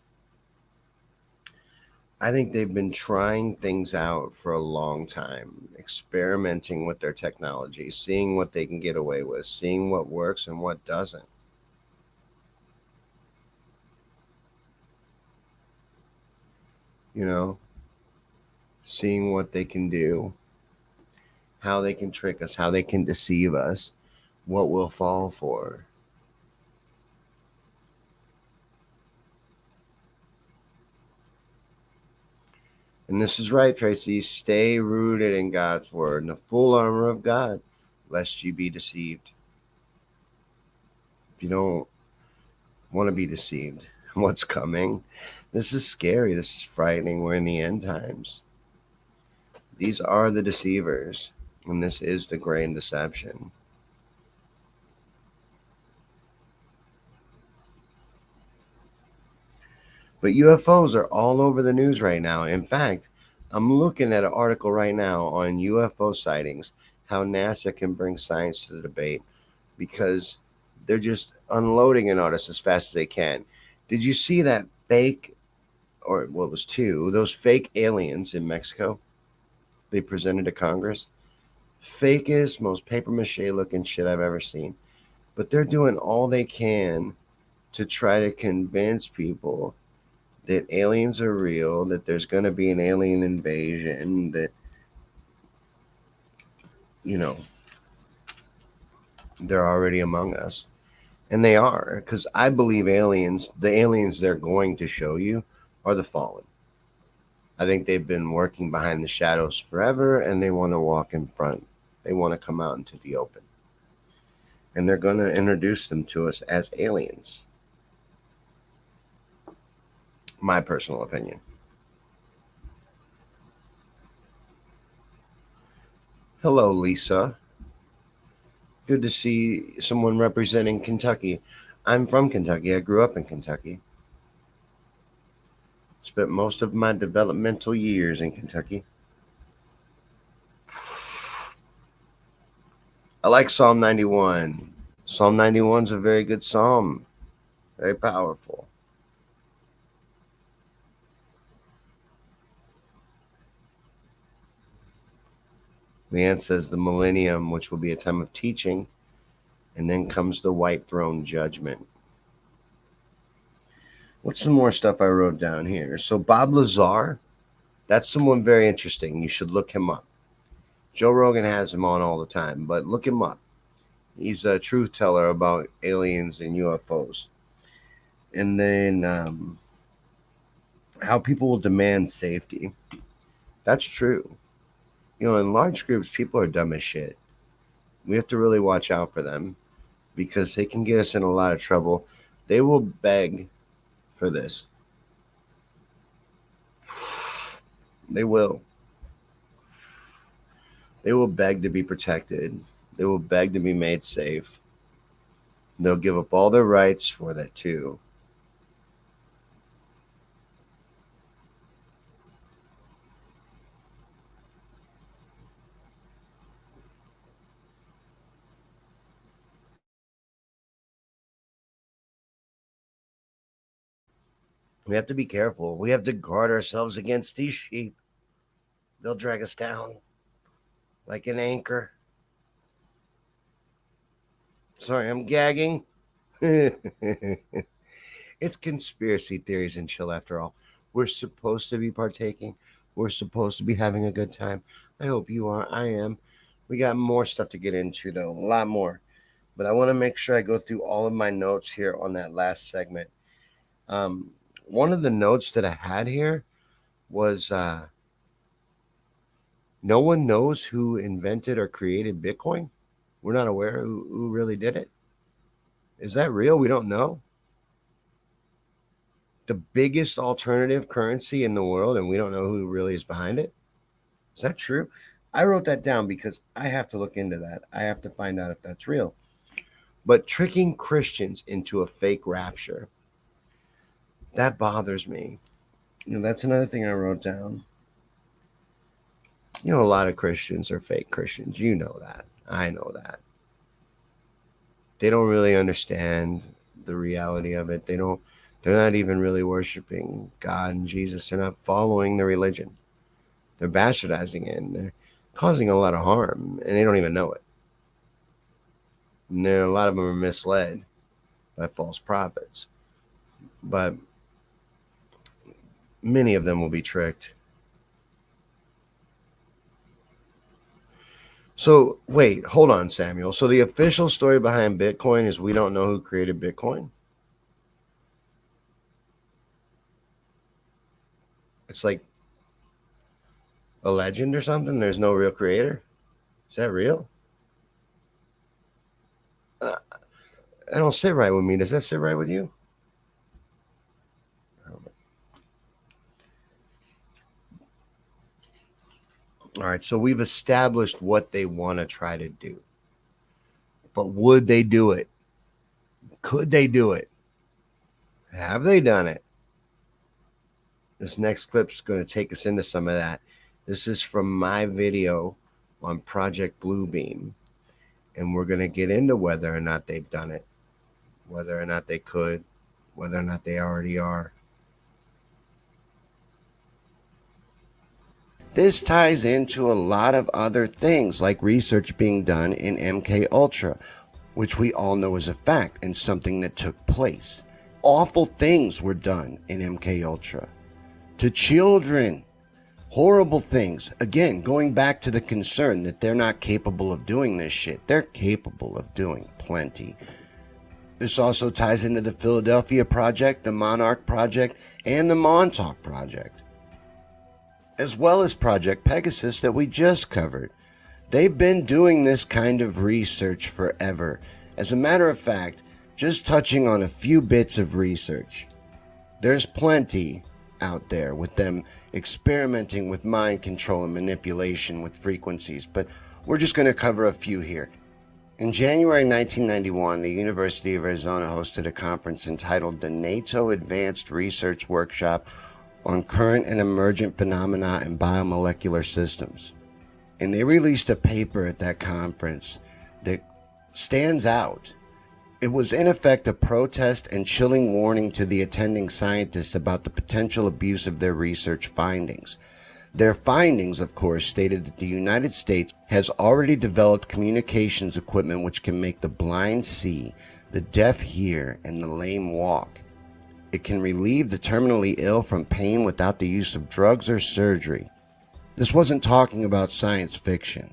I think they've been trying things out for a long time, experimenting with their technology, seeing what they can get away with, seeing what works and what doesn't. You know, seeing what they can do, how they can trick us, how they can deceive us, what we'll fall for. And this is right, Tracy. Stay rooted in God's word and the full armor of God, lest you be deceived. If you don't want to be deceived, what's coming? This is scary. This is frightening. We're in the end times. These are the deceivers, and this is the great deception. But UFOs are all over the news right now. In fact, I'm looking at an article right now on UFO sightings, how NASA can bring science to the debate, because they're just unloading it on us as fast as they can. Did you see that fake, or what was 2, those fake aliens in Mexico they presented to Congress? Fakest, most paper mache looking shit I've ever seen. But they're doing all they can to try to convince people that aliens are real, that there's going to be an alien invasion, that, you know, they're already among us. And they are, because I believe the aliens they're going to show you are the fallen. I think they've been working behind the shadows forever, and they want to walk in front. They want to come out into the open. And they're going to introduce them to us as aliens. My personal opinion. Hello, Lisa. Good to see someone representing Kentucky. I'm from Kentucky. I grew up in Kentucky. Spent most of my developmental years in Kentucky. I like Psalm 91. Psalm 91 is a very good psalm. Very powerful. Leanne says the millennium, which will be a time of teaching And then comes the white throne judgment. What's some more stuff I wrote down here? So Bob Lazar, that's someone very interesting. You should look him up. Joe Rogan has him on all the time, but look him up. He's a truth teller about aliens and UFOs. And then how people will demand safety. That's true. You know, in large groups, people are dumb as shit. We have to really watch out for them because they can get us in a lot of trouble. They will beg for this. They will. They will beg to be protected. They will beg to be made safe. They'll give up all their rights for that too. We have to be careful. We have to guard ourselves against these sheep. They'll drag us down like an anchor. Sorry, I'm gagging. It's conspiracy theories and chill after all. We're supposed to be partaking. We're supposed to be having a good time. I hope you are. I am. We got more stuff to get into, though. A lot more. But I want to make sure I go through all of my notes here on that last segment. One of the notes that I had here was no one knows who invented or created Bitcoin. We're not aware who really did it. Is that real? We don't know. The biggest alternative currency in the world, and we don't know who really is behind it. Is that true? I wrote that down because I have to look into that. I have to find out if that's real. But tricking Christians into a fake rapture, that bothers me. You know, that's another thing I wrote down. You know, a lot of Christians are fake Christians. You know that. I know that. They don't really understand the reality of it. They're not even really worshiping God and Jesus. They're not following the religion. They're bastardizing it, and they're causing a lot of harm, and they don't even know it. And a lot of them are misled by false prophets. But many of them will be tricked. So, wait, hold on, Samuel. So the official story behind Bitcoin is we don't know who created Bitcoin? It's like a legend or something? There's no real creator? Is that real? I don't sit right with me. Does that sit right with you? All right, so we've established what they want to try to do. But would they do it? Could they do it? Have they done it? This next clip's going to take us into some of that. This is from my video on Project Bluebeam. And we're going to get into whether or not they've done it, whether or not they could, whether or not they already are. This ties into a lot of other things like research being done in MK Ultra, which we all know is a fact and something that took place. Awful things were done in MK Ultra to children. Horrible things. Again, going back to the concern that they're not capable of doing this shit. They're capable of doing plenty. This also ties into the Philadelphia Project, the Monarch Project, and the Montauk Project, as well as Project Pegasus that we just covered. They've been doing this kind of research forever. As a matter of fact, just touching on a few bits of research, there's plenty out there with them experimenting with mind control and manipulation with frequencies, but we're just going to cover a few here. In January 1991, the University of Arizona hosted a conference entitled the NATO Advanced Research Workshop on Current and Emergent Phenomena in Biomolecular Systems. And they released a paper at that conference that stands out. It was in effect a protest and chilling warning to the attending scientists about the potential abuse of their research findings. Their findings, of course, stated that the United States has already developed communications equipment which can make the blind see, the deaf hear, and the lame walk. It can relieve the terminally ill from pain without the use of drugs or surgery. This wasn't talking about science fiction.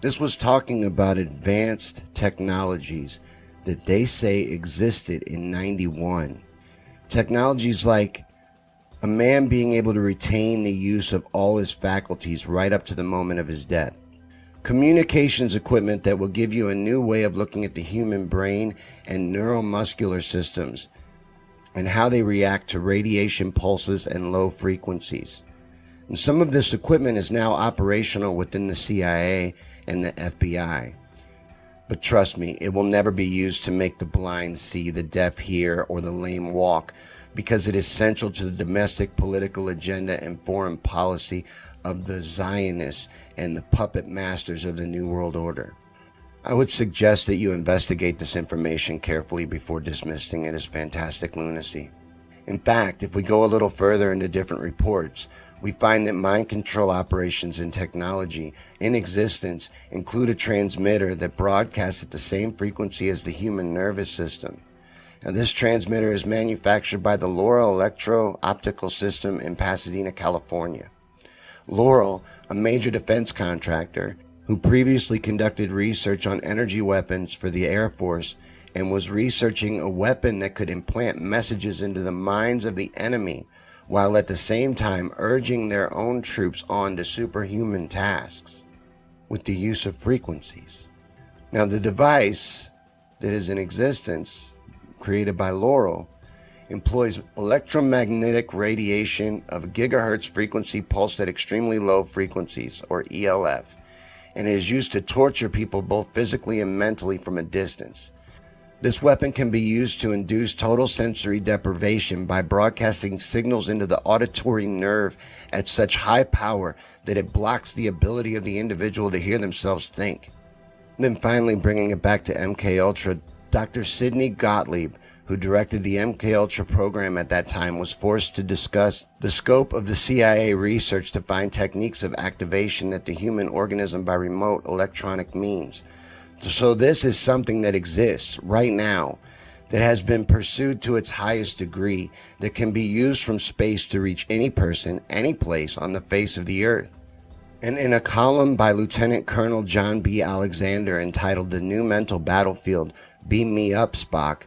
This was talking about advanced technologies that they say existed in '91. Technologies like a man being able to retain the use of all his faculties right up to the moment of his death. Communications equipment that will give you a new way of looking at the human brain and neuromuscular systems and how they react to radiation pulses and low frequencies. And some of this equipment is now operational within the CIA and the FBI. But trust me, it will never be used to make the blind see, the deaf hear, or the lame walk, because it is central to the domestic political agenda and foreign policy of the Zionists and the puppet masters of the New World Order. I would suggest that you investigate this information carefully before dismissing it as fantastic lunacy. In fact, if we go a little further into different reports, we find that mind control operations in technology in existence include a transmitter that broadcasts at the same frequency as the human nervous system. Now, this transmitter is manufactured by the Loral Electro-Optical System in Pasadena, California. Loral, a major defense contractor who previously conducted research on energy weapons for the Air Force and was researching a weapon that could implant messages into the minds of the enemy while at the same time urging their own troops on to superhuman tasks with the use of frequencies. Now, the device that is in existence, created by Loral, employs electromagnetic radiation of gigahertz frequency pulsed at extremely low frequencies, or ELF, and it is used to torture people both physically and mentally from a distance. This weapon can be used to induce total sensory deprivation by broadcasting signals into the auditory nerve at such high power that it blocks the ability of the individual to hear themselves think. And then finally, bringing it back to MKUltra, Dr. Sidney Gottlieb, who directed the MKUltra program at that time, was forced to discuss the scope of the CIA research to find techniques of activation at the human organism by remote electronic means. So this is something that exists right now, that has been pursued to its highest degree, that can be used from space to reach any person, any place on the face of the earth. And in a column by Lieutenant Colonel John B. Alexander entitled "The New Mental Battlefield, Beam Me Up, Spock,"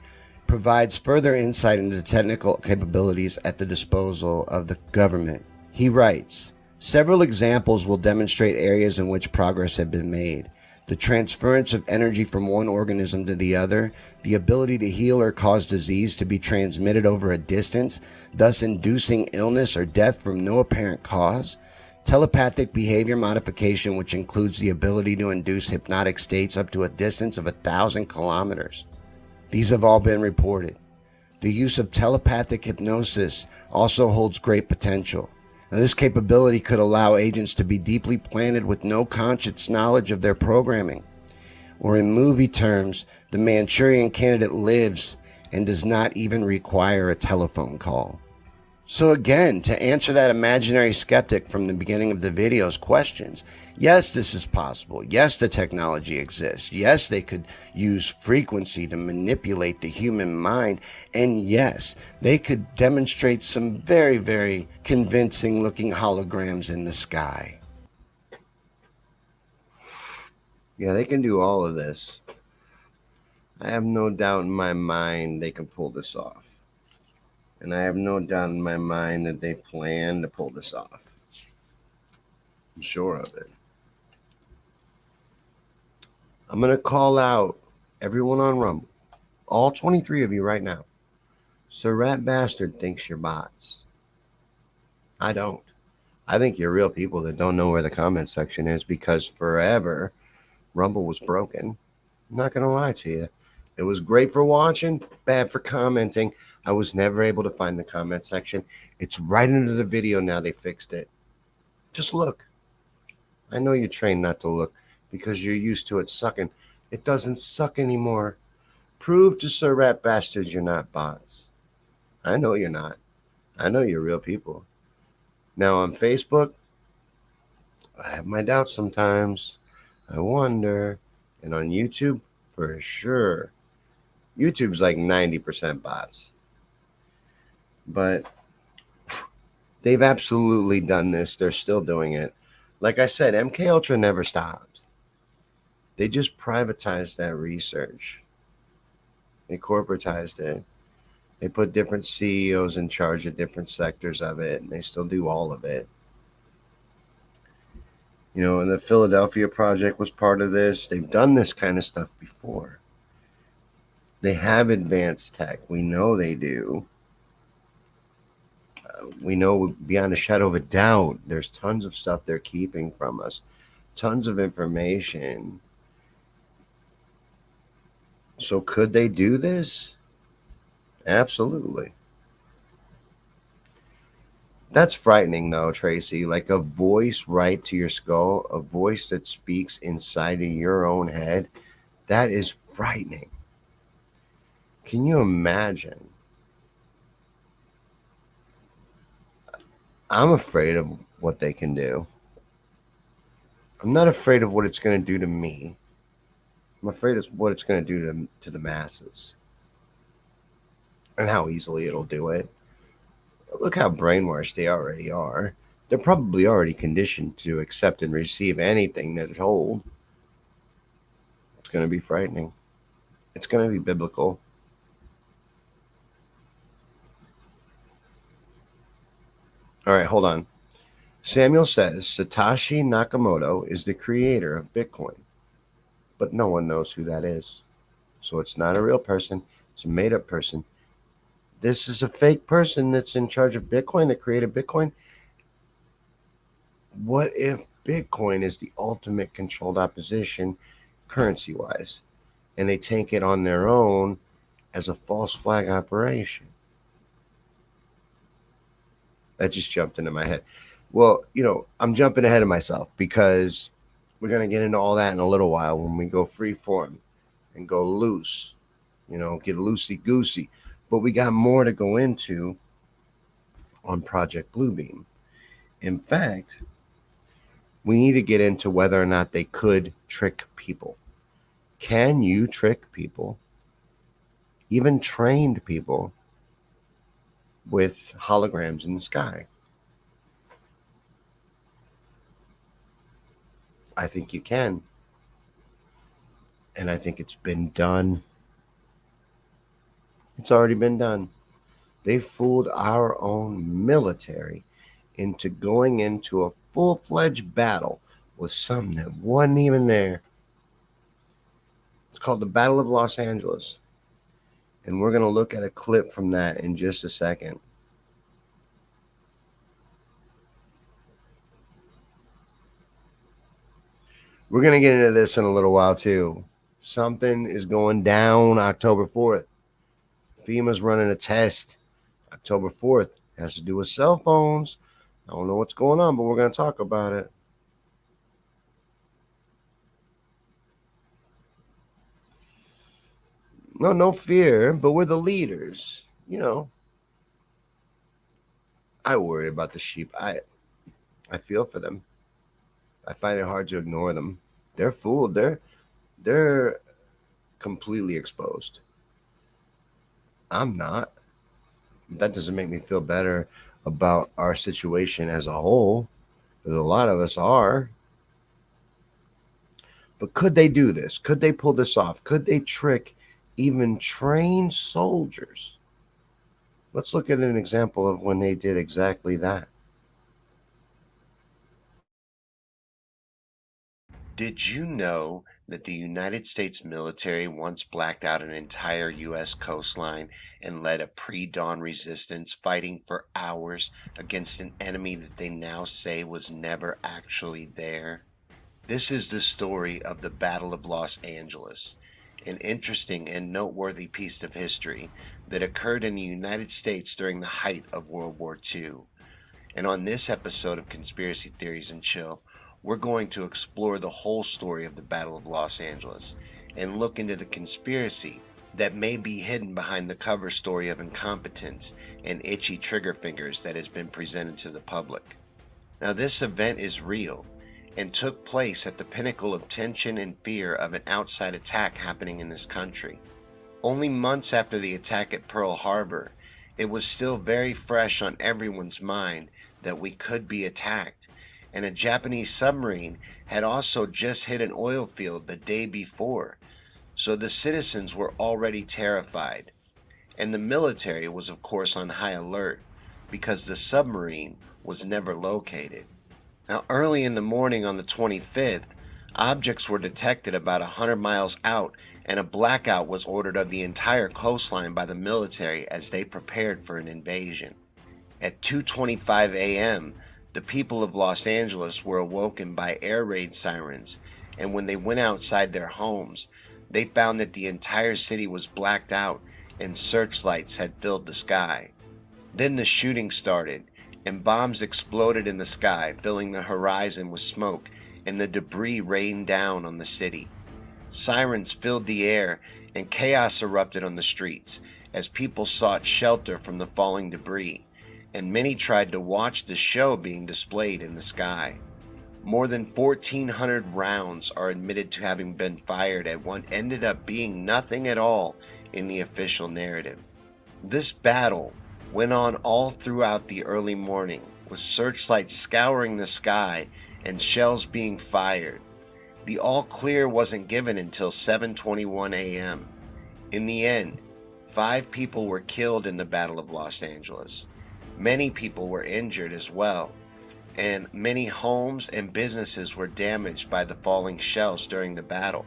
provides further insight into the technical capabilities at the disposal of the government. He writes, "Several examples will demonstrate areas in which progress had been made. The transference of energy from one organism to the other, the ability to heal or cause disease to be transmitted over a distance, thus inducing illness or death from no apparent cause, telepathic behavior modification, which includes the ability to induce hypnotic states up to a distance of 1,000 kilometers. These have all been reported. The use of telepathic hypnosis also holds great potential. Now, this capability could allow agents to be deeply planted with no conscious knowledge of their programming. Or in movie terms, the Manchurian Candidate lives and does not even require a telephone call." So again, to answer that imaginary skeptic from the beginning of the video's questions, yes, this is possible. Yes, the technology exists. Yes, they could use frequency to manipulate the human mind. And yes, they could demonstrate some very, very convincing looking holograms in the sky. Yeah, they can do all of this. I have no doubt in my mind they can pull this off. And I have no doubt in my mind that they plan to pull this off. I'm sure of it. I'm going to call out everyone on Rumble, all 23 of you right now. Sir Rat Bastard thinks you're bots. I don't. I think you're real people that don't know where the comment section is, because forever Rumble was broken. I'm not going to lie to you. It was great for watching, bad for commenting. I was never able to find the comment section. It's right under the video now. They fixed it. Just look. I know you're trained not to look because you're used to it sucking. It doesn't suck anymore. Prove to Sir Rat Bastard you're not bots. I know you're not. I know you're real people. Now on Facebook, I have my doubts sometimes. I wonder. And on YouTube, for sure. YouTube's like 90% bots. But they've absolutely done this. They're still doing it. Like I said, MK Ultra never stopped. They just privatized that research. They corporatized it. They put different CEOs in charge of different sectors of it, and they still do all of it. You know, and the Philadelphia Project was part of this. They've done this kind of stuff before. They have advanced tech. We know they do. We know beyond a shadow of a doubt, there's tons of stuff they're keeping from us, tons of information. So could they do this? Absolutely. That's frightening, though, Tracy. Like a voice right to your skull, a voice that speaks inside of your own head. That is frightening. Can you imagine? I'm afraid of what they can do. I'm not afraid of what it's going to do to me. I'm afraid of what it's going to do to the masses and how easily it'll do it. Look how brainwashed they already are. They're probably already conditioned to accept and receive anything they're told. It's going to be frightening. It's going to be biblical. All right, hold on. Samuel says Satoshi Nakamoto is the creator of Bitcoin, but no one knows who that is. So it's not a real person. It's a made-up person. This is a fake person that's in charge of Bitcoin, that created Bitcoin. What if Bitcoin is the ultimate controlled opposition currency-wise, and they take it on their own as a false flag operation? That just jumped into my head. Well, you know, I'm jumping ahead of myself because we're going to get into all that in a little while when we go free form and go loose, you know, get loosey-goosey. But we got more to go into on Project Bluebeam. In fact, we need to get into whether or not they could trick people. Can you trick people, even trained people, with holograms in the sky? I think you can. And I think it's been done. It's already been done. They fooled our own military into going into a full-fledged battle with something that wasn't even there. It's called the Battle of Los Angeles. And we're going to look at a clip from that in just a second. We're going to get into this in a little while, too. Something is going down October 4th. FEMA's running a test October 4th. It has to do with cell phones. I don't know what's going on, but we're going to talk about it. No fear, but we're the leaders. You know, I worry about the sheep. I feel for them. I find it hard to ignore them. They're fooled. They're completely exposed. I'm not. That doesn't make me feel better about our situation as a whole, because a lot of us are. But could they do this? Could they pull this off? Could they trick even trained soldiers? Let's look at an example of when they did exactly that. Did you know that the United States military once blacked out an entire U.S. coastline and led a pre-dawn resistance fighting for hours against an enemy that they now say was never actually there? This is the story of the Battle of Los Angeles, an interesting and noteworthy piece of history that occurred in the United States during the height of World War II. And on this episode of Conspiracy Theories and Chill, we're going to explore the whole story of the Battle of Los Angeles and look into the conspiracy that may be hidden behind the cover story of incompetence and itchy trigger fingers that has been presented to the public. Now, this event is real, and took place at the pinnacle of tension and fear of an outside attack happening in this country. Only months after the attack at Pearl Harbor, it was still very fresh on everyone's mind that we could be attacked, and a Japanese submarine had also just hit an oil field the day before, so the citizens were already terrified, and the military was of course on high alert because the submarine was never located. Now, early in the morning on the 25th, objects were detected about 100 miles out, and a blackout was ordered of the entire coastline by the military as they prepared for an invasion. At 2:25 a.m., the people of Los Angeles were awoken by air raid sirens, and when they went outside their homes, they found that the entire city was blacked out and searchlights had filled the sky. Then the shooting started, and bombs exploded in the sky, filling the horizon with smoke, and the debris rained down on the city. Sirens filled the air, and chaos erupted on the streets as people sought shelter from the falling debris, and many tried to watch the show being displayed in the sky. More than 1,400 rounds are admitted to having been fired at what ended up being nothing at all in the official narrative. This battle went on all throughout the early morning, with searchlights scouring the sky and shells being fired. The all clear wasn't given until 7:21 a.m. In the end, 5 people were killed in the Battle of Los Angeles. Many people were injured as well, and many homes and businesses were damaged by the falling shells during the battle.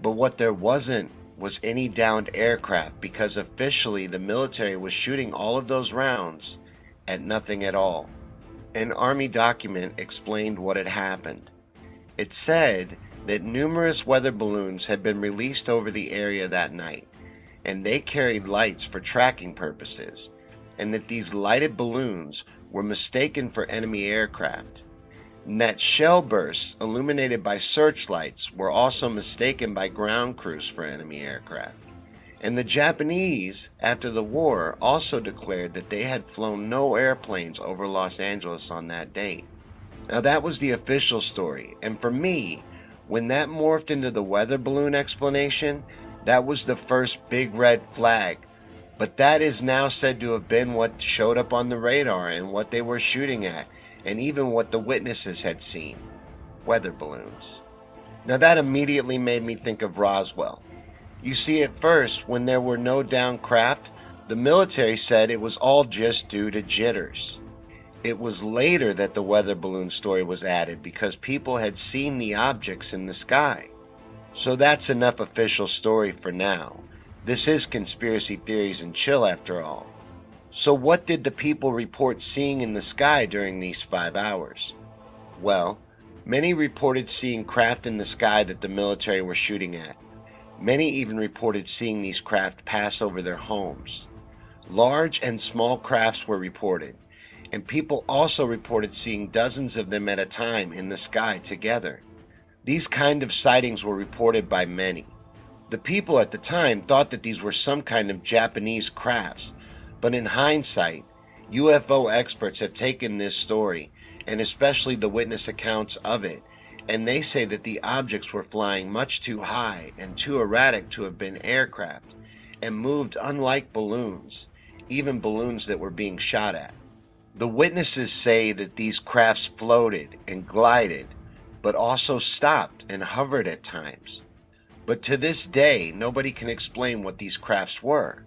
But what there wasn't was any downed aircraft, because officially the military was shooting all of those rounds at nothing at all. An Army document explained what had happened. It said that numerous weather balloons had been released over the area that night, and they carried lights for tracking purposes, and that these lighted balloons were mistaken for enemy aircraft, and that shell bursts illuminated by searchlights were also mistaken by ground crews for enemy aircraft. And the Japanese, after the war, also declared that they had flown no airplanes over Los Angeles on that date. Now that was the official story, and for me, when that morphed into the weather balloon explanation, that was the first big red flag. But that is now said to have been what showed up on the radar and what they were shooting at, and even what the witnesses had seen: weather balloons. Now that immediately made me think of Roswell. You see, at first, when there were no downed craft, the military said it was all just due to jitters. It was later that the weather balloon story was added because people had seen the objects in the sky. So that's enough official story for now. This is conspiracy theories and chill after all. So what did the people report seeing in the sky during these 5 hours? Well, many reported seeing craft in the sky that the military were shooting at. Many even reported seeing these craft pass over their homes. Large and small crafts were reported, and people also reported seeing dozens of them at a time in the sky together. These kind of sightings were reported by many. The people at the time thought that these were some kind of Japanese crafts, but in hindsight, UFO experts have taken this story, and especially the witness accounts of it, and they say that the objects were flying much too high and too erratic to have been aircraft, and moved unlike balloons, even balloons that were being shot at. The witnesses say that these crafts floated and glided, but also stopped and hovered at times. But to this day, nobody can explain what these crafts were.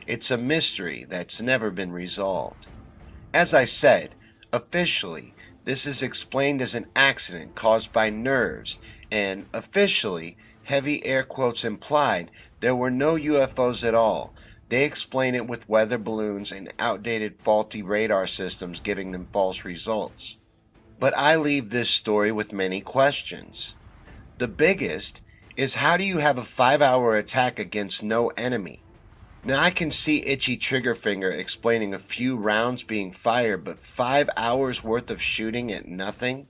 It's a mystery that's never been resolved. As I said, officially, this is explained as an accident caused by nerves, and officially, heavy air quotes implied, there were no UFOs at all. They explain it with weather balloons and outdated faulty radar systems giving them false results. But I leave this story with many questions. The biggest is, how do you have a 5-hour attack against no enemy? Now I can see Itchy Triggerfinger explaining a few rounds being fired, but 5 hours worth of shooting at nothing?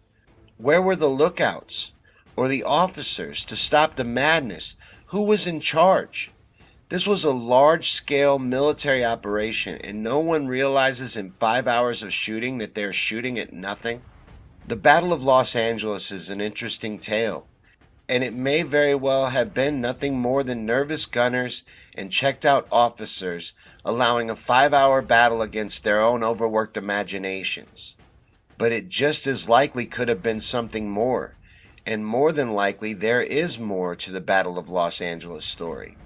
Where were the lookouts? Or the officers to stop the madness? Who was in charge? This was a large-scale military operation, and no one realizes in 5 hours of shooting that they're shooting at nothing? The Battle of Los Angeles is an interesting tale, and it may very well have been nothing more than nervous gunners and checked out officers allowing a 5-hour battle against their own overworked imaginations. But it just as likely could have been something more, and more than likely there is more to the Battle of Los Angeles story.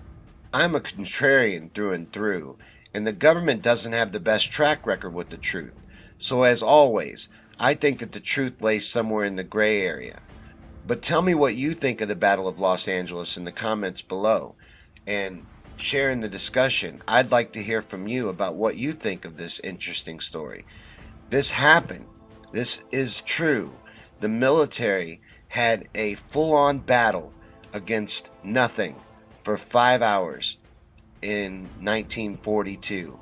I'm a contrarian through and through, and the government doesn't have the best track record with the truth. So as always, I think that the truth lays somewhere in the gray area. But tell me what you think of the Battle of Los Angeles in the comments below, and share in the discussion. I'd like to hear from you about what you think of this interesting story. This happened. This is true. The military had a full-on battle against nothing for 5 hours in 1942.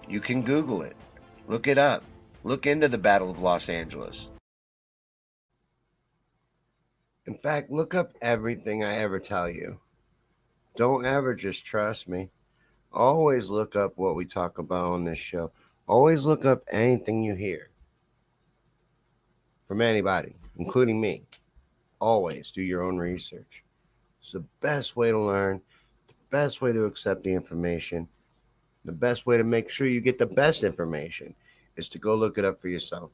You can Google it. Look it up. Look into the Battle of Los Angeles. In fact, look up everything I ever tell you. Don't ever just trust me. Always look up what we talk about on this show. Always look up anything you hear from anybody, including me. Always do your own research. It's the best way to learn, the best way to accept the information, the best way to make sure you get the best information is to go look it up for yourself.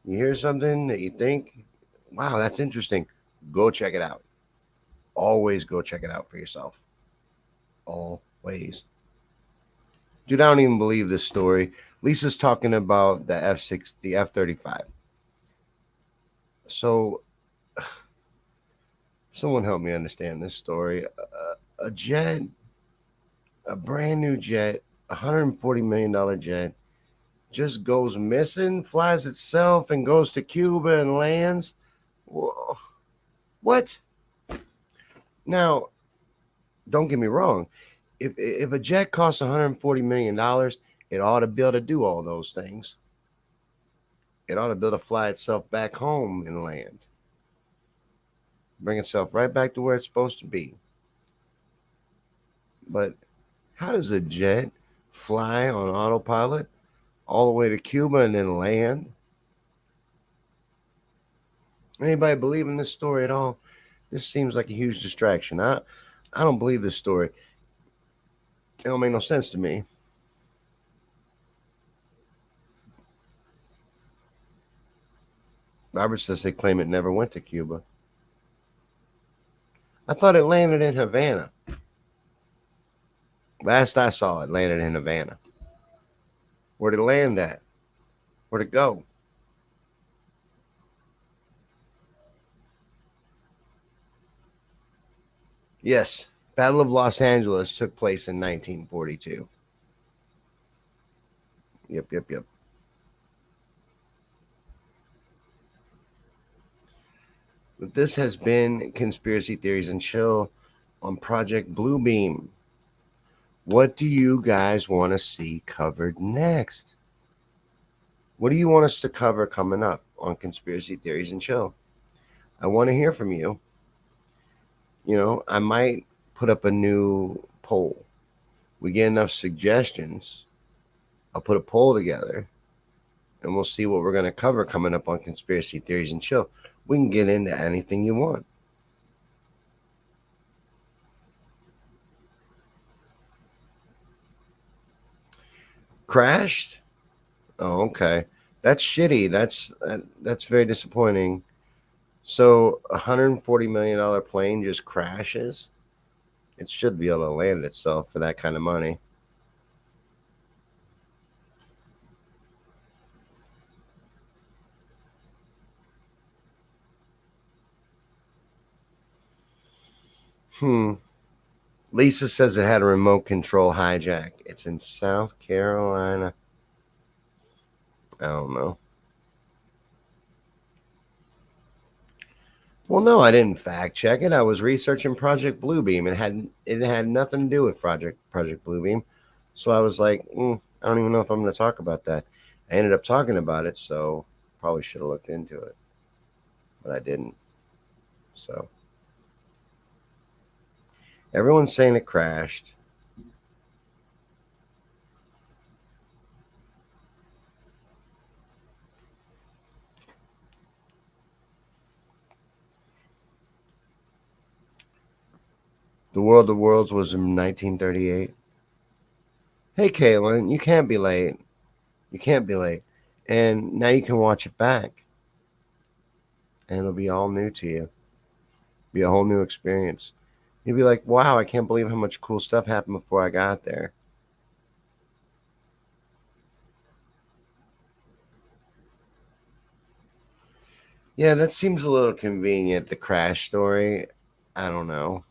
You hear something that you think, wow, that's interesting, go check it out. Always go check it out for yourself. Always. Dude, I don't even believe this story. Lisa's talking about the F-6, the F-35. So, someone help me understand this story. A jet, a brand new jet, $140 million jet, just goes missing, flies itself, and goes to Cuba and lands. Whoa. What? Now, don't get me wrong. If a jet costs $140 million, it ought to be able to do all those things. It ought to be able to fly itself back home and land. Bring itself right back to where it's supposed to be. But how does a jet fly on autopilot all the way to Cuba and then land? Anybody believe in this story at all? This seems like a huge distraction. I don't believe this story. It don't make no sense to me. Robert says they claim it never went to Cuba. I thought it landed in Havana. Last I saw, it landed in Havana. Where'd it land at? Where'd it go? Yes, Battle of Los Angeles took place in 1942. Yep. But this has been Conspiracy Theories and Chill on Project Bluebeam. What do you guys want to see covered next? What do you want us to cover coming up on Conspiracy Theories and Chill? I want to hear from you. You know, I might put up a new poll. We get enough suggestions, I'll put a poll together, and we'll see what we're going to cover coming up on Conspiracy Theories and Chill. We can get into anything you want. Crashed? Oh, okay. That's shitty. That's very disappointing. So $140 million plane just crashes? It should be able to land itself for that kind of money. Lisa says it had a remote control hijack. It's in South Carolina. I don't know. Well, no, I didn't fact check it. I was researching Project Bluebeam. It had nothing to do with Project Bluebeam. So I was like, I don't even know if I'm going to talk about that. I ended up talking about it, so probably should have looked into it. But I didn't. So everyone's saying it crashed. The World of Worlds was in 1938. Hey, Caitlin, you can't be late. You can't be late. And now you can watch it back. And it'll be all new to you. Be a whole new experience. You'll be like, wow, I can't believe how much cool stuff happened before I got there. Yeah, that seems a little convenient, the crash story. I don't know.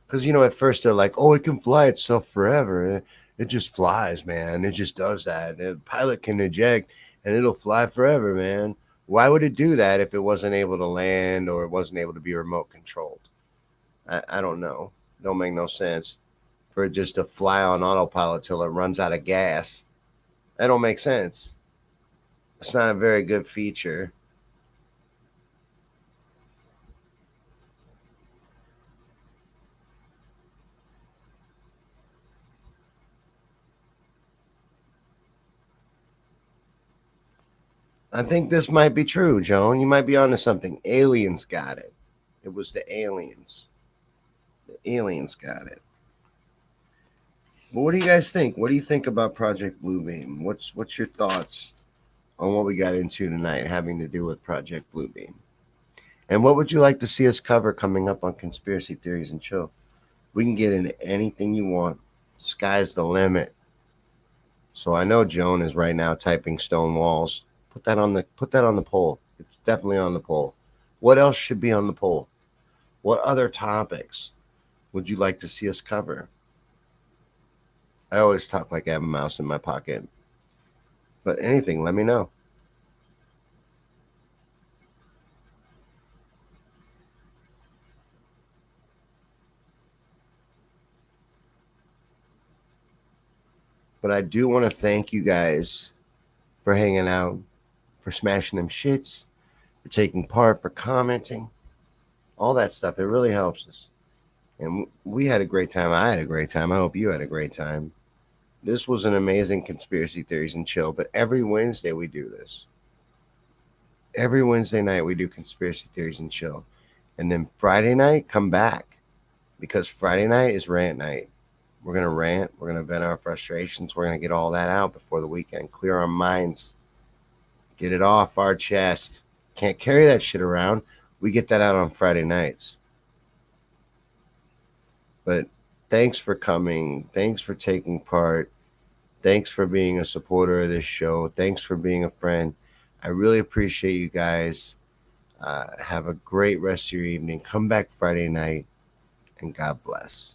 Because, at first they're like, oh, it can fly itself forever. It just flies, man. It just does that. The pilot can eject and it'll fly forever, man. Why would it do that if it wasn't able to land or it wasn't able to be remote controlled? I don't know. Don't make no sense for it just to fly on autopilot till it runs out of gas. That don't make sense. It's not a very good feature. I think this might be true, Joan. You might be onto something. Aliens got it. It was the aliens. The aliens got it. But what do you guys think? What do you think about Project Bluebeam? What's your thoughts on what we got into tonight having to do with Project Bluebeam? And what would you like to see us cover coming up on Conspiracy Theories and Chill? We can get into anything you want. Sky's the limit. So I know Joan is right now typing stone walls. Put that on the poll. It's definitely on the poll. What else should be on the poll? What other topics would you like to see us cover? I always talk like I have a mouse in my pocket. But anything, let me know. But I do want to thank you guys for hanging out, for smashing them shits, for taking part, for commenting, all that stuff. It really helps us. And we had a great time. I had a great time. I hope you had a great time. This was an amazing Conspiracy Theories and Chill, but every Wednesday we do this. Every Wednesday night we do Conspiracy Theories and Chill. And then Friday night, come back. Because Friday night is rant night. We're going to rant. We're going to vent our frustrations. We're going to get all that out before the weekend. Clear our minds. Get it off our chest. Can't carry that shit around. We get that out on Friday nights. But thanks for coming. Thanks for taking part. Thanks for being a supporter of this show. Thanks for being a friend. I really appreciate you guys. Have a great rest of your evening. Come back Friday night. And God bless.